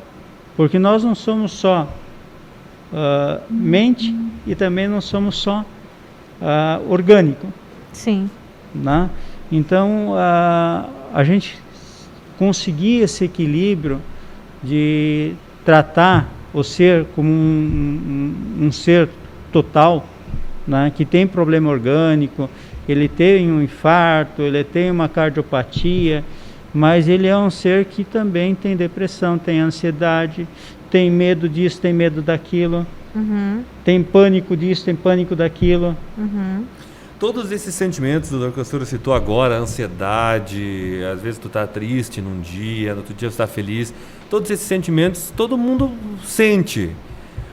porque nós não somos só mente e também não somos só orgânico. Sim. Né? Então, a gente conseguir esse equilíbrio de tratar o ser como um ser total, né? Que tem problema orgânico, ele tem um infarto, ele tem uma cardiopatia, mas ele é um ser que também tem depressão, tem ansiedade, tem medo disso, tem medo daquilo, tem pânico disso, tem pânico daquilo. Todos esses sentimentos, doutor, que a senhora citou agora, ansiedade, às vezes tu tá triste num dia, no outro dia você tá feliz, todos esses sentimentos todo mundo sente,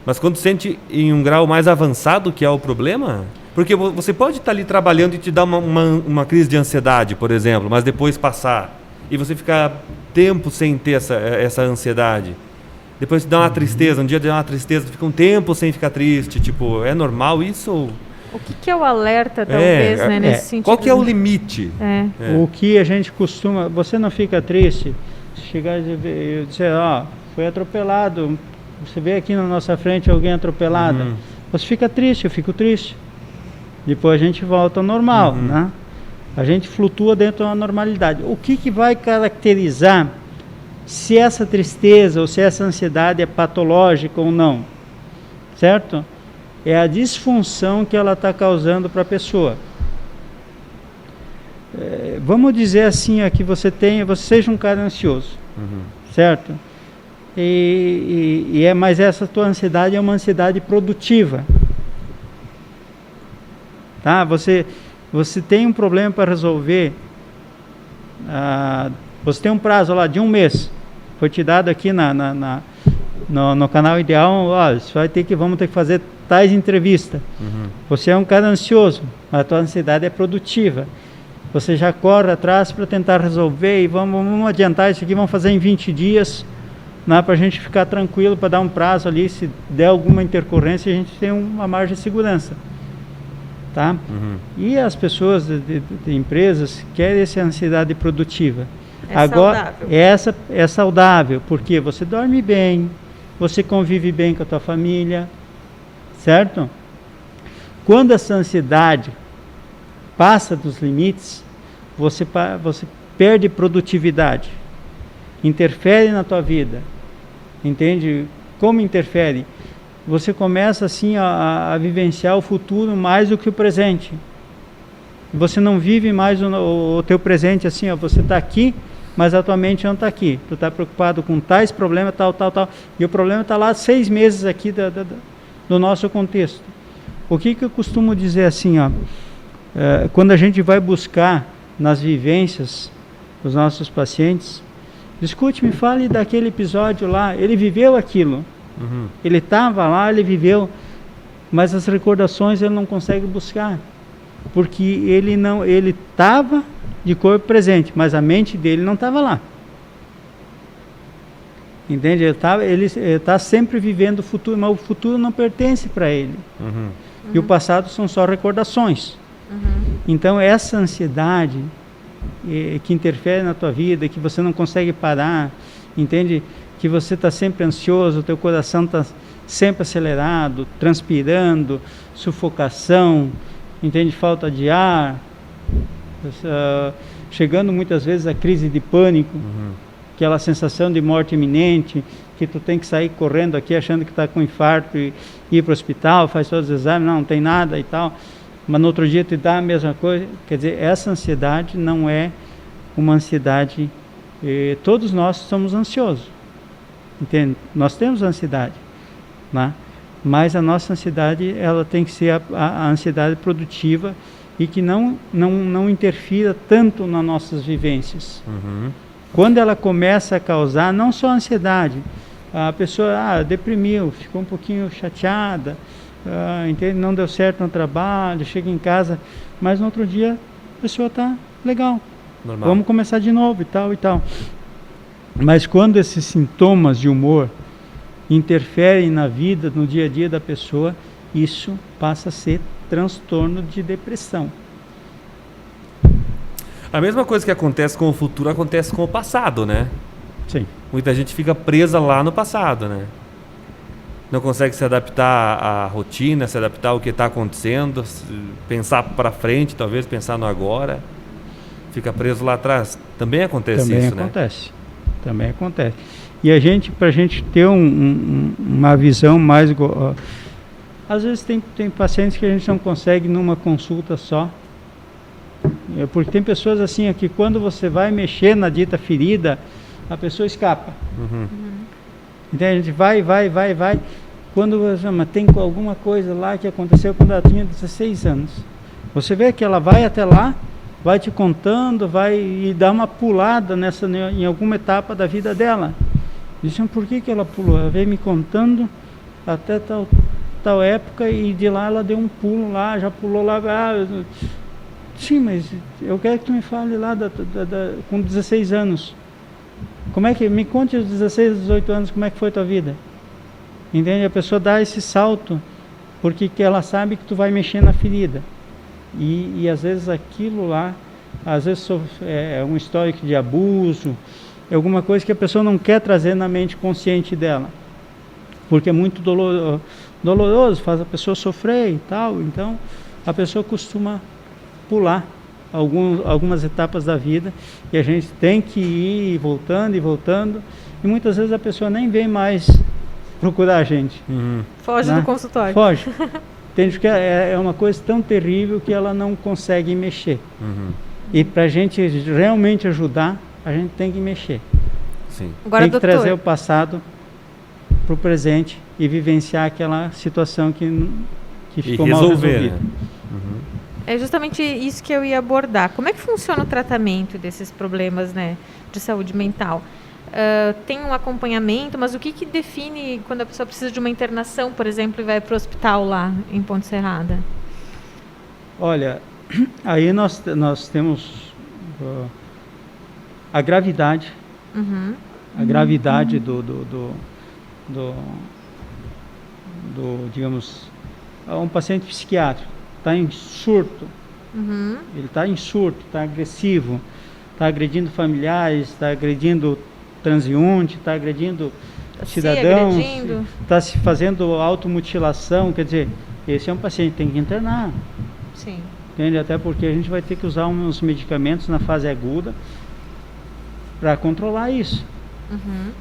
mas quando sente em um grau mais avançado, que é o problema? Porque você pode estar ali trabalhando e te dar uma crise de ansiedade, por exemplo, mas depois passar, e você ficar tempo sem ter essa ansiedade. Depois te dá uma tristeza, um dia te dá uma tristeza, tu fica um tempo sem ficar triste, tipo, é normal isso? Ou... O que é o alerta, talvez, né, nesse sentido? Qual que é o limite? O que a gente costuma... Você não fica triste? Chegar e dizer, foi atropelado, você vê aqui na nossa frente alguém atropelado, você fica triste, eu fico triste. Depois a gente volta ao normal, né? A gente flutua dentro da normalidade. O que vai caracterizar se essa tristeza ou se essa ansiedade é patológica ou não? Certo? É a disfunção que ela está causando para a pessoa. Vamos dizer assim, que você seja um cara ansioso, certo? Mas essa tua ansiedade é uma ansiedade produtiva. Tá? Você tem um problema para resolver, você tem um prazo lá de 1 mês, foi te dado aqui no canal Ideal, vamos ter que fazer tais entrevistas. Você é um cara ansioso, a tua ansiedade é produtiva. Você já corre atrás para tentar resolver e vamos adiantar isso aqui, vamos fazer em 20 dias, para a gente ficar tranquilo, para dar um prazo ali, se der alguma intercorrência, a gente tem uma margem de segurança. Tá? E as pessoas de empresas querem essa ansiedade produtiva. Agora, saudável. É saudável, porque você dorme bem, você convive bem com a tua família, certo? Quando essa ansiedade passa dos limites, você perde produtividade, interfere na tua vida, entende? Como interfere? Você começa assim a vivenciar o futuro mais do que o presente. Você não vive mais o teu presente assim, você está aqui, mas a tua mente não está aqui. Tu está preocupado com tais problemas, tal. E o problema está lá 6 meses aqui do nosso contexto. O que eu costumo dizer assim, quando a gente vai buscar nas vivências dos nossos pacientes, escute, me fale daquele episódio lá, ele viveu aquilo. Ele estava lá, ele viveu, mas as recordações ele não consegue buscar, porque ele estava de corpo presente, mas a mente dele não estava lá, entende? Ele está sempre vivendo o futuro, mas o futuro não pertence para ele, e o passado são só recordações. Então essa ansiedade que interfere na tua vida, que você não consegue parar, entende? Que você está sempre ansioso, o teu coração está sempre acelerado, transpirando, sufocação, entende? Falta de ar, chegando muitas vezes a crise de pânico, aquela sensação de morte iminente, que tu tem que sair correndo aqui achando que está com infarto e ir para o hospital, faz todos os exames, não tem nada e tal, mas no outro dia te dá a mesma coisa. Quer dizer, essa ansiedade não é uma ansiedade, todos nós somos ansiosos. Entende? Nós temos ansiedade, né? Mas a nossa ansiedade ela tem que ser a ansiedade produtiva e que não interfira tanto nas nossas vivências. Quando ela começa a causar não só ansiedade, a pessoa deprimiu, ficou um pouquinho chateada, entende? Não deu certo no trabalho, chega em casa, mas no outro dia a pessoa está legal, normal. Vamos começar de novo e tal. Mas quando esses sintomas de humor interferem na vida, no dia a dia da pessoa, isso passa a ser transtorno de depressão. A mesma coisa que acontece com o futuro acontece com o passado, né? Sim. Muita gente fica presa lá no passado, né? Não consegue se adaptar à rotina, se adaptar ao que está acontecendo, pensar para frente, talvez pensar no agora. Fica preso lá atrás. Também acontece isso, né? Também acontece. E para a gente ter uma visão mais... às vezes tem pacientes que a gente não consegue numa consulta só. Porque tem pessoas assim, que quando você vai mexer na dita ferida, a pessoa escapa. Então a gente vai. Quando você mas tem alguma coisa lá que aconteceu quando ela tinha 16 anos. Você vê que ela vai até lá, vai te contando, vai e dá uma pulada em alguma etapa da vida dela. Dizem, por que ela pulou? Ela veio me contando até tal época e de lá ela deu um pulo lá, já pulou lá. Sim, mas eu quero que tu me fale lá com 16 anos. Como é que, me conte os 16, 18 anos, como é que foi a tua vida? Entende? A pessoa dá esse salto, porque ela sabe que tu vai mexer na ferida. E às vezes aquilo lá, às vezes é um histórico de abuso, é alguma coisa que a pessoa não quer trazer na mente consciente dela, porque é muito doloroso, faz a pessoa sofrer e tal. Então a pessoa costuma pular algumas etapas da vida, e a gente tem que ir voltando, e muitas vezes a pessoa nem vem mais procurar a gente. Foge do consultório. Foge. Entende? Porque é uma coisa tão terrível que ela não consegue mexer. E para a gente realmente ajudar, a gente tem que mexer. Sim. Agora, tem que doutor, trazer o passado para o presente e vivenciar aquela situação que E ficou mal resolver, resolvida. né? é justamente isso que eu ia abordar. Como é que funciona o tratamento desses problemas, né, de saúde mental? Tem um acompanhamento, mas o que define quando a pessoa precisa de uma internação, por exemplo, e vai para o hospital lá em Ponte Serrada? Olha, aí nós temos a gravidade, a gravidade digamos, um paciente psiquiátrico está em surto, ele está em surto, está agressivo, está agredindo familiares, está agredindo transeunte, está agredindo cidadãos, está se fazendo automutilação, quer dizer, esse é um paciente que tem que internar. Sim. Entende? Até porque a gente vai ter que usar uns medicamentos na fase aguda para controlar isso.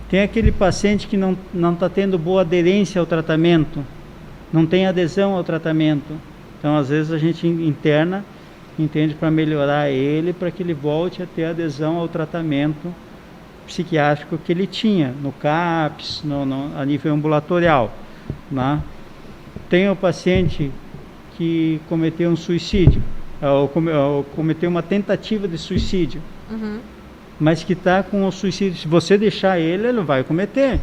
Tem aquele paciente que não está tendo boa aderência ao tratamento, não tem adesão ao tratamento. Então, às vezes, a gente interna, entende, para melhorar ele, para que ele volte a ter adesão ao tratamento psiquiátrico que ele tinha, no CAPS, a nível ambulatorial. Né? Tem o paciente que cometeu um suicídio, ou cometeu uma tentativa de suicídio, mas que está com o suicídio. Se você deixar ele vai cometer.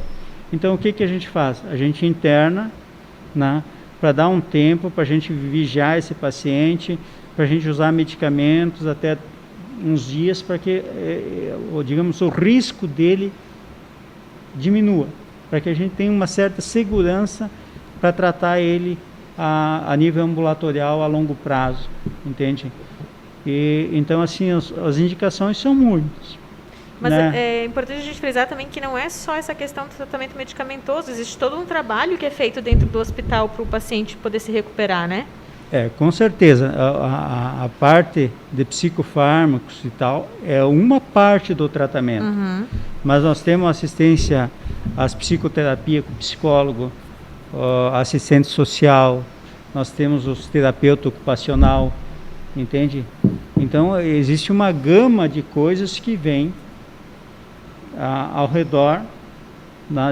Então, o que a gente faz? A gente interna, né, para dar um tempo, para a gente vigiar esse paciente, para a gente usar medicamentos até uns dias, para que, digamos, o risco dele diminua, para que a gente tenha uma certa segurança para tratar ele a nível ambulatorial a longo prazo, entende? E então, assim, as indicações são muitas. Mas né? é importante a gente frisar também que não é só essa questão do tratamento medicamentoso, existe todo um trabalho que é feito dentro do hospital para o paciente poder se recuperar, né? Com certeza. A parte de psicofármacos e tal é uma parte do tratamento. Mas nós temos assistência às psicoterapia com psicólogo, assistente social, nós temos os terapeuta ocupacional, entende? Então, existe uma gama de coisas que vem ao redor,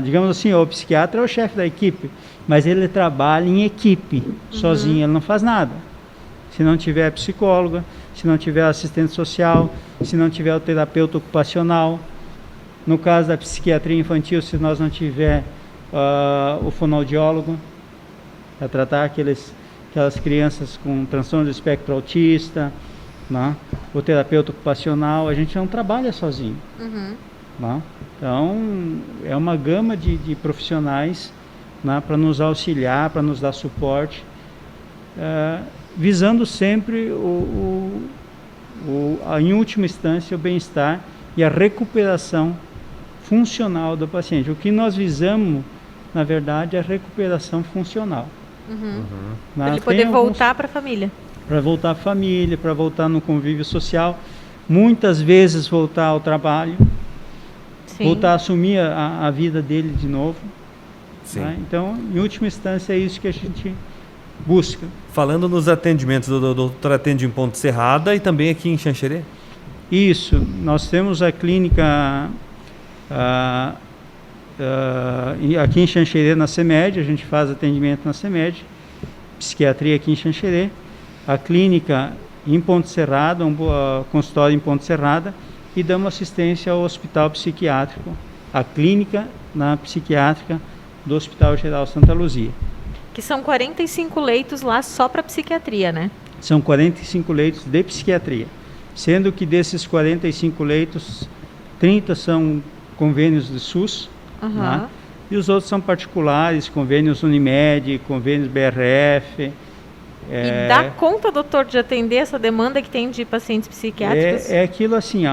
digamos assim, o psiquiatra é o chefe da equipe, mas ele trabalha em equipe, sozinho, ele não faz nada. Se não tiver psicóloga, se não tiver assistente social, se não tiver o terapeuta ocupacional, no caso da psiquiatria infantil, se nós não tiver o fonoaudiólogo, para tratar aquelas crianças com transtorno do espectro autista, né? O terapeuta ocupacional, a gente não trabalha sozinho. Né? Então, é uma gama de profissionais, né, para nos auxiliar, para nos dar suporte, visando sempre, em última instância, o bem-estar e a recuperação funcional do paciente. O que nós visamos, na verdade, é a recuperação funcional. Para ele poder voltar para a família. Para voltar à família, para voltar no convívio social, muitas vezes voltar ao trabalho, voltar a assumir a vida dele de novo. Né? Então, em última instância, é isso que a gente busca. Falando nos atendimentos, o doutor atende em Ponte Serrada e também aqui em Xanxerê? Isso, nós temos a clínica aqui em Xanxerê, na CEMED, a gente faz atendimento na CEMED, psiquiatria aqui em Xanxerê, a clínica em Ponte Serrada, consultório em Ponte Serrada, e damos assistência ao hospital psiquiátrico, a clínica psiquiátrica do Hospital Geral Santa Luzia. Que são 45 leitos lá só para psiquiatria, né? São 45 leitos de psiquiatria, sendo que desses 45 leitos, 30 são convênios do SUS, né? E os outros são particulares, convênios Unimed, convênios BRF. E dá conta, doutor, de atender essa demanda que tem de pacientes psiquiátricos? É aquilo assim,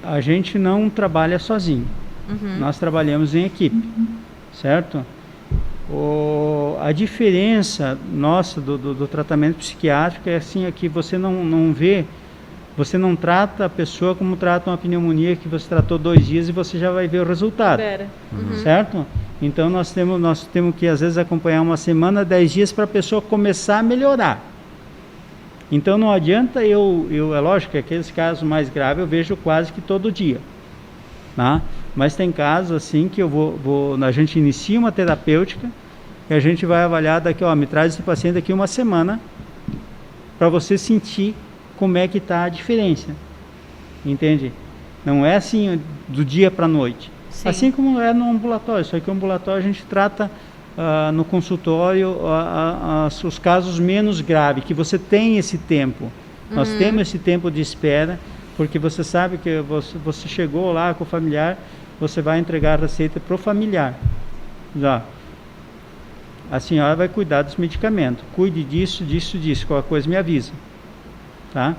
a gente não trabalha sozinho, nós trabalhamos em equipe, certo? A diferença nossa do tratamento psiquiátrico é assim, que você não vê, você não trata a pessoa como trata uma pneumonia que você tratou 2 dias e você já vai ver o resultado, certo? Então nós temos que às vezes acompanhar 1 semana, 10 dias para a pessoa começar a melhorar. Então não adianta é lógico que aqueles casos mais graves eu vejo quase que todo dia, né? Mas tem casos assim que a gente inicia uma terapêutica e a gente vai avaliar daqui, me traz esse paciente daqui uma semana para você sentir como é que está a diferença, entende? Não é assim do dia para a noite. Sim. Assim como é no ambulatório, só que no ambulatório a gente trata no consultório os casos menos graves, que você tem esse tempo. Nós temos esse tempo de espera, porque você sabe que você chegou lá com o familiar, você vai entregar a receita para o familiar. Já. A senhora vai cuidar dos medicamentos. Cuide disso, disso, disso. Qualquer coisa me avisa. Tá?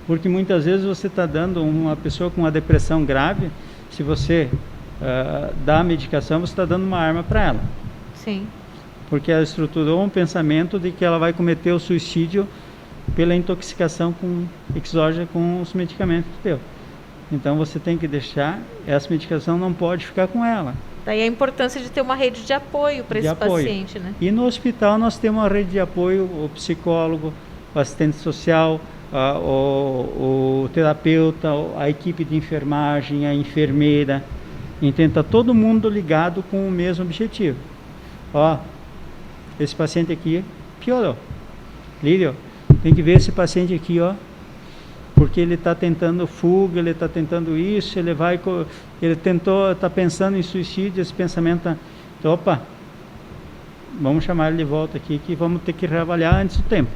Porque muitas vezes você está dando uma pessoa com uma depressão grave, se você dá a medicação, você está dando uma arma para ela. Sim. Porque ela estruturou um pensamento de que ela vai cometer o suicídio pela intoxicação exógena com os medicamentos teus. Então você tem que deixar, essa medicação não pode ficar com ela. Daí a importância de ter uma rede de apoio para esse paciente, né? E no hospital nós temos uma rede de apoio, o psicólogo, o assistente social, o terapeuta, a equipe de enfermagem, a enfermeira. Então está todo mundo ligado com o mesmo objetivo. Esse paciente aqui piorou. Lírio, tem que ver esse paciente aqui, porque ele está tentando fuga, ele está tentando isso, ele está pensando em suicídio, esse pensamento vamos chamar ele de volta aqui, que vamos ter que reavaliar antes do tempo,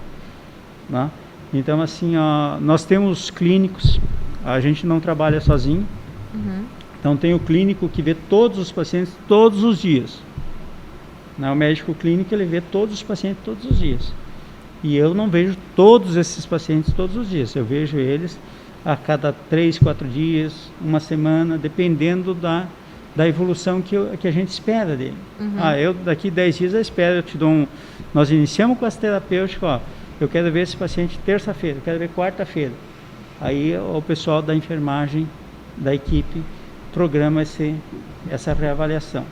né? Então assim, nós temos clínicos, a gente não trabalha sozinho, então tem o clínico que vê todos os pacientes todos os dias, né? O médico clínico, ele vê todos os pacientes todos os dias. E eu não vejo todos esses pacientes todos os dias. Eu vejo eles a cada 3, 4 dias, uma semana, dependendo da evolução que a gente espera dele. Eu daqui 10 dias eu espero, nós iniciamos com as terapêuticas, eu quero ver esse paciente terça-feira, eu quero ver quarta-feira. Aí o pessoal da enfermagem, da equipe, programa essa reavaliação.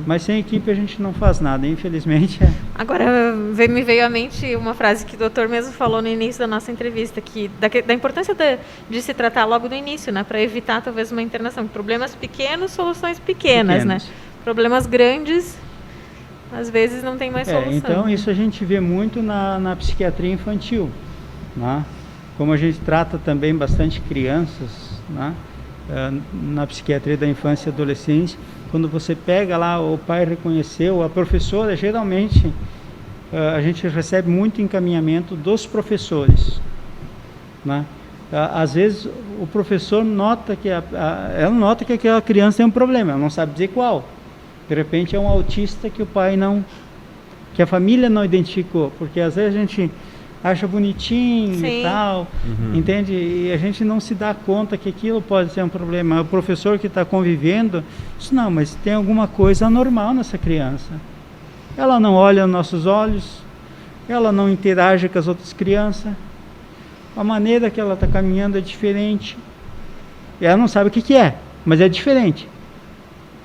Mas sem equipe a gente não faz nada, infelizmente. Agora me veio à mente uma frase que o doutor mesmo falou no início da nossa entrevista, da importância de se tratar logo no início, né, para evitar talvez uma internação. Problemas pequenos, soluções pequenas. Né? Problemas grandes, às vezes não tem mais solução. Então isso a gente vê muito na psiquiatria infantil, né? Como a gente trata também bastante crianças, né? Na psiquiatria da infância e adolescência, quando você pega lá, o pai reconheceu, a professora, geralmente a gente recebe muito encaminhamento dos professores, né? Às vezes o professor nota ela nota que aquela criança tem um problema, ela não sabe dizer qual. De repente é um autista que que a família não identificou, porque às vezes a gente acha bonitinho. Sim. E tal, entende? E a gente não se dá conta que aquilo pode ser um problema. O professor que está convivendo diz, não, mas tem alguma coisa anormal nessa criança. Ela não olha nos nossos olhos, ela não interage com as outras crianças, a maneira que ela está caminhando é diferente. E ela não sabe o que é, mas é diferente.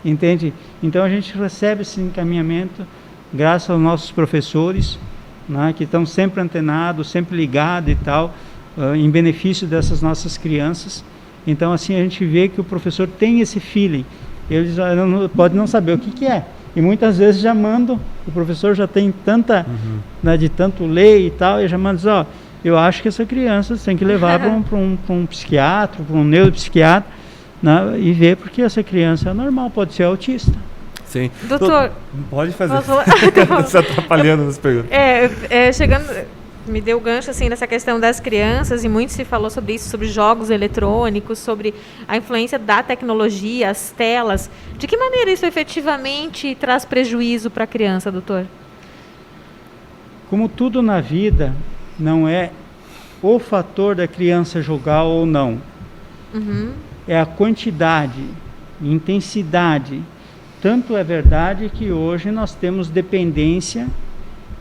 Entende? Então a gente recebe esse encaminhamento graças aos nossos professores, né, que estão sempre antenados, sempre ligados e tal, em benefício dessas nossas crianças. Então assim a gente vê que o professor tem esse feeling. Eles pode não saber o que é, e muitas vezes já mandam, o professor já tem tanta, né, de tanto ler e tal, e já manda dizer, eu acho que essa criança tem que levar para um psiquiatra, para um neuropsiquiatra, né, e ver, porque essa criança é normal, pode ser autista. Sim. Doutor, pode fazer. Você atrapalhando nas perguntas. Chegando, me deu gancho assim nessa questão das crianças, e muito se falou sobre isso, sobre jogos eletrônicos, sobre a influência da tecnologia, as telas. De que maneira isso efetivamente traz prejuízo para a criança, doutor? Como tudo na vida, não é o fator da criança jogar ou não. É a quantidade, intensidade. Tanto é verdade que hoje nós temos dependência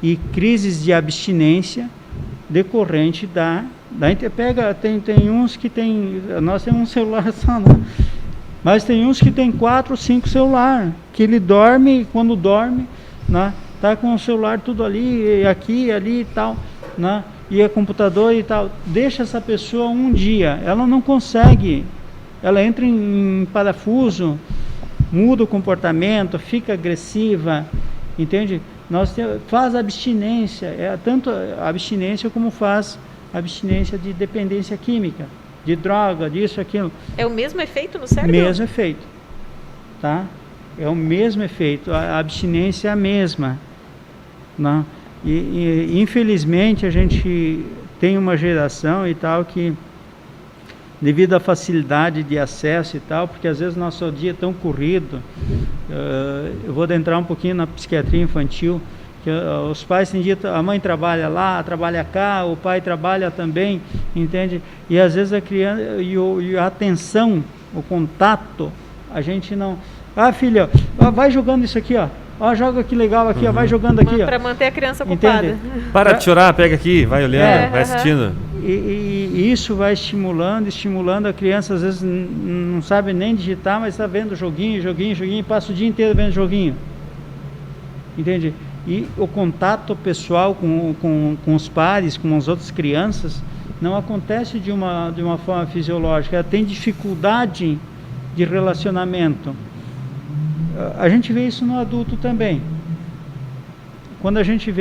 e crises de abstinência decorrente tem uns que tem, nós temos um celular só, né? Mas tem uns que tem 4, 5 celulares, que ele dorme, quando dorme, né, tá com o celular tudo ali, aqui, ali e tal, né, e é computador e tal. Deixa essa pessoa um dia, ela não consegue ela entra em parafuso, muda o comportamento, fica agressiva, entende? Faz abstinência, tanto a abstinência como faz abstinência de dependência química, de droga, disso, aquilo. É o mesmo efeito no cérebro? Mesmo efeito, tá? É o mesmo efeito, a abstinência é a mesma, né? E infelizmente a gente tem uma geração e tal que, devido à facilidade de acesso e tal, porque às vezes nosso dia é tão corrido, eu vou adentrar um pouquinho na psiquiatria infantil, que os pais têm dito, a mãe trabalha lá, trabalha cá, o pai trabalha também, entende? E às vezes a criança, e a atenção, o contato, a gente não... filha, vai jogando isso aqui, joga que legal aqui, vai jogando aqui, para manter a criança ocupada. Entende? Para de chorar, pega aqui, vai olhando, vai assistindo. E isso vai estimulando a criança, às vezes não sabe nem digitar, mas está vendo joguinho, passa o dia inteiro vendo joguinho. Entende? E o contato pessoal com os pares, com as outras crianças, não acontece de uma forma fisiológica, ela tem dificuldade de relacionamento. A gente vê isso no adulto também. Quando a gente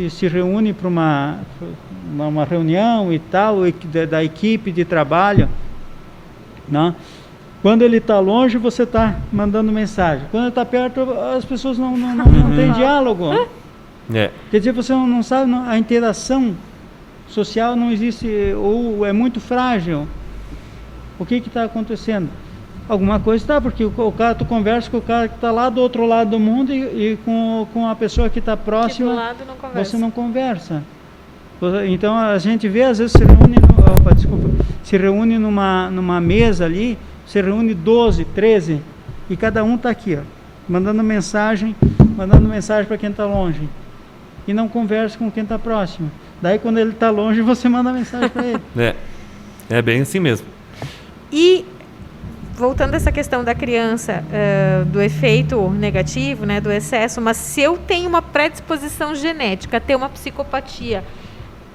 se reúne para uma reunião e tal, da equipe de trabalho, né? Quando ele está longe, você está mandando mensagem. Quando ele está perto, as pessoas não têm diálogo. Quer dizer, você não sabe, a interação social não existe, ou é muito frágil. O que está acontecendo? Alguma coisa está, porque tu conversa com o cara que está lá do outro lado do mundo e com a pessoa que está próxima, do lado não conversa. Você não conversa. Então a gente vê, às vezes se reúne numa mesa ali, se reúne 12, 13, e cada um está aqui, mandando mensagem para quem está longe, e não conversa com quem está próximo. Daí quando ele está longe, você manda mensagem para ele. É bem assim mesmo. E voltando a essa questão da criança, do efeito negativo, né, do excesso, mas se eu tenho uma predisposição genética a ter uma psicopatia,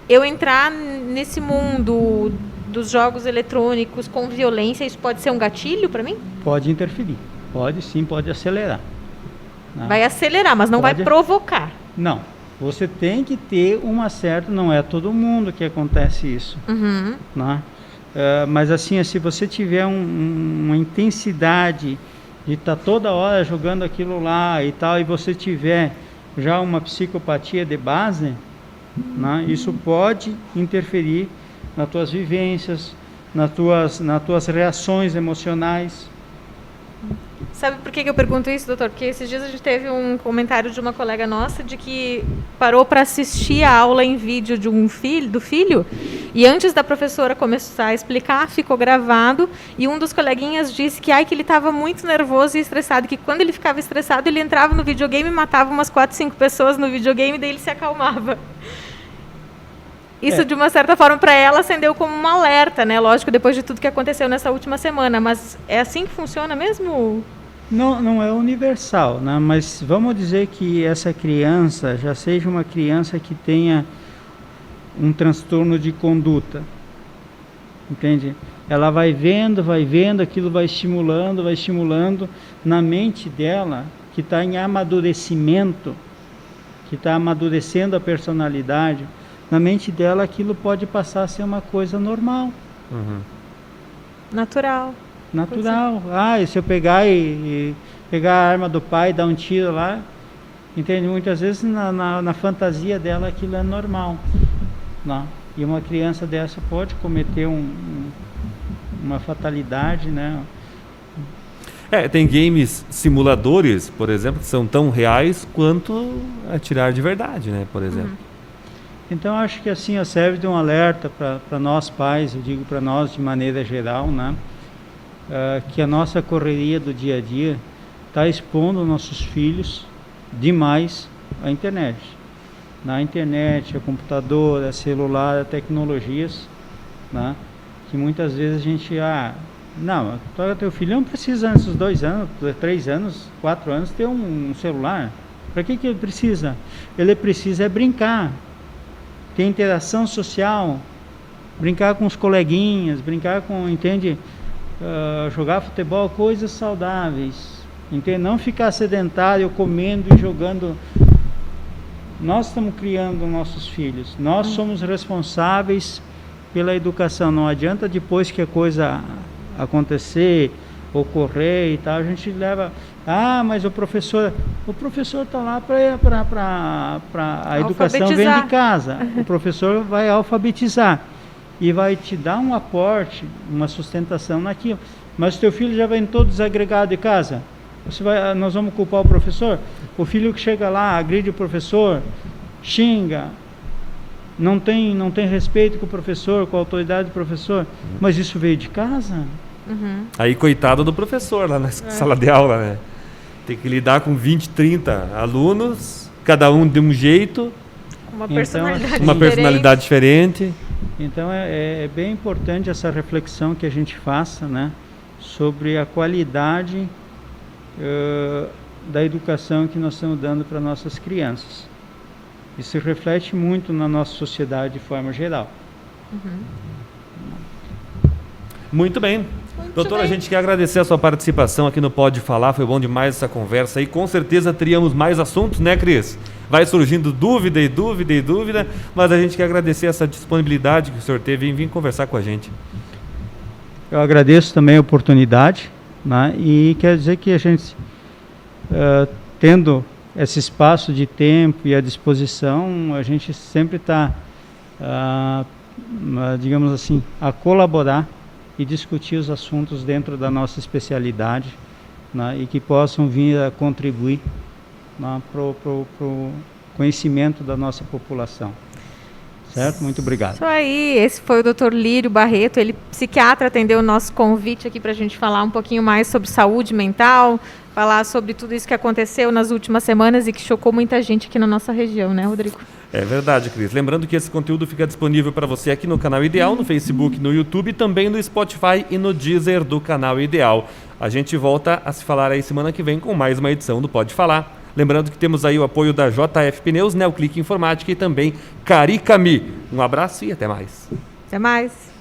eu entrar nesse mundo dos jogos eletrônicos com violência, isso pode ser um gatilho para mim? Pode interferir, pode acelerar. Né? Vai acelerar, mas não vai provocar. Não, você tem que ter uma certa, não é todo mundo que acontece isso. Né? Mas assim, se você tiver uma intensidade de estar toda hora jogando aquilo lá e tal, e você tiver já uma psicopatia de base, né, isso pode interferir nas tuas vivências, nas tuas reações emocionais. Sabe por que eu pergunto isso, doutor? Porque esses dias a gente teve um comentário de uma colega nossa de que parou para assistir a aula em vídeo do filho, e antes da professora começar a explicar, ficou gravado, e um dos coleguinhas disse que ele estava muito nervoso e estressado, que quando ele ficava estressado, ele entrava no videogame e matava umas 4, 5 pessoas no videogame, e daí ele se acalmava. Isso, de uma certa forma, para ela, acendeu como um alerta, né? Lógico, depois de tudo que aconteceu nessa última semana. Mas é assim que funciona mesmo? Não é universal, né? Mas vamos dizer que essa criança já seja uma criança que tenha um transtorno de conduta. Entende? Ela vai vendo, aquilo vai estimulando na mente dela, que está em amadurecimento, que está amadurecendo a personalidade. Na mente dela, aquilo pode passar a ser uma coisa normal. Natural. E se eu pegar e pegar a arma do pai e dar um tiro lá, entende? Muitas vezes na fantasia dela aquilo é normal. Não. E uma criança dessa pode cometer uma fatalidade, né? Tem games simuladores, por exemplo, que são tão reais quanto atirar de verdade, né? Por exemplo. Então, acho que assim serve de um alerta para nós pais, eu digo para nós de maneira geral, né? Que a nossa correria do dia a dia está expondo nossos filhos demais à internet. Na internet, a computador, a celular, a tecnologias, né? Que muitas vezes a gente... teu filho não precisa antes dos 2 anos, 3 anos, 4 anos ter um celular. Para que ele precisa? Ele precisa brincar. Ter interação social, brincar com os coleguinhas, brincar com, entende? jogar futebol, coisas saudáveis, entende? Não ficar sedentário, comendo e jogando. Nós estamos criando nossos filhos, nós somos responsáveis pela educação. Não adianta depois que a coisa acontecer, ocorrer e tal, a gente leva, mas o professor está lá para a educação vem de casa, o professor vai alfabetizar e vai te dar um aporte, uma sustentação naquilo, mas teu filho já vem todo desagregado de casa, nós vamos culpar o professor? O filho que chega lá, agride o professor, xinga, não tem respeito com o professor, com a autoridade do professor, mas isso veio de casa? Aí coitado do professor lá na sala de aula, né? Tem que lidar com 20, 30 alunos, cada um de um jeito, Uma personalidade diferente. Então é bem importante essa reflexão que a gente faça, né, sobre a qualidade da educação que nós estamos dando para nossas crianças. Isso reflete muito na nossa sociedade de forma geral. Muito bem. Doutora, a gente quer agradecer a sua participação aqui no Pode Falar, foi bom demais essa conversa e com certeza teríamos mais assuntos, né, Cris? Vai surgindo dúvida, mas a gente quer agradecer essa disponibilidade que o senhor teve em vir conversar com a gente. Eu agradeço também a oportunidade, né, e quero dizer que a gente, tendo esse espaço de tempo e a disposição, a gente sempre está, digamos assim, a colaborar e discutir os assuntos dentro da nossa especialidade, né, e que possam vir a contribuir, né, para o conhecimento da nossa população. Certo? Muito obrigado. Isso aí, esse foi o Dr. Lírio Barreto, ele psiquiatra, atendeu o nosso convite aqui para a gente falar um pouquinho mais sobre saúde mental, falar sobre tudo isso que aconteceu nas últimas semanas e que chocou muita gente aqui na nossa região, né, Rodrigo? É verdade, Cris. Lembrando que esse conteúdo fica disponível para você aqui no Canal Ideal, no Facebook, no YouTube, também no Spotify e no Deezer do Canal Ideal. A gente volta a se falar aí semana que vem com mais uma edição do Pode Falar. Lembrando que temos aí o apoio da JF Pneus, Neoclique Informática e também Caricami. Um abraço e até mais. Até mais.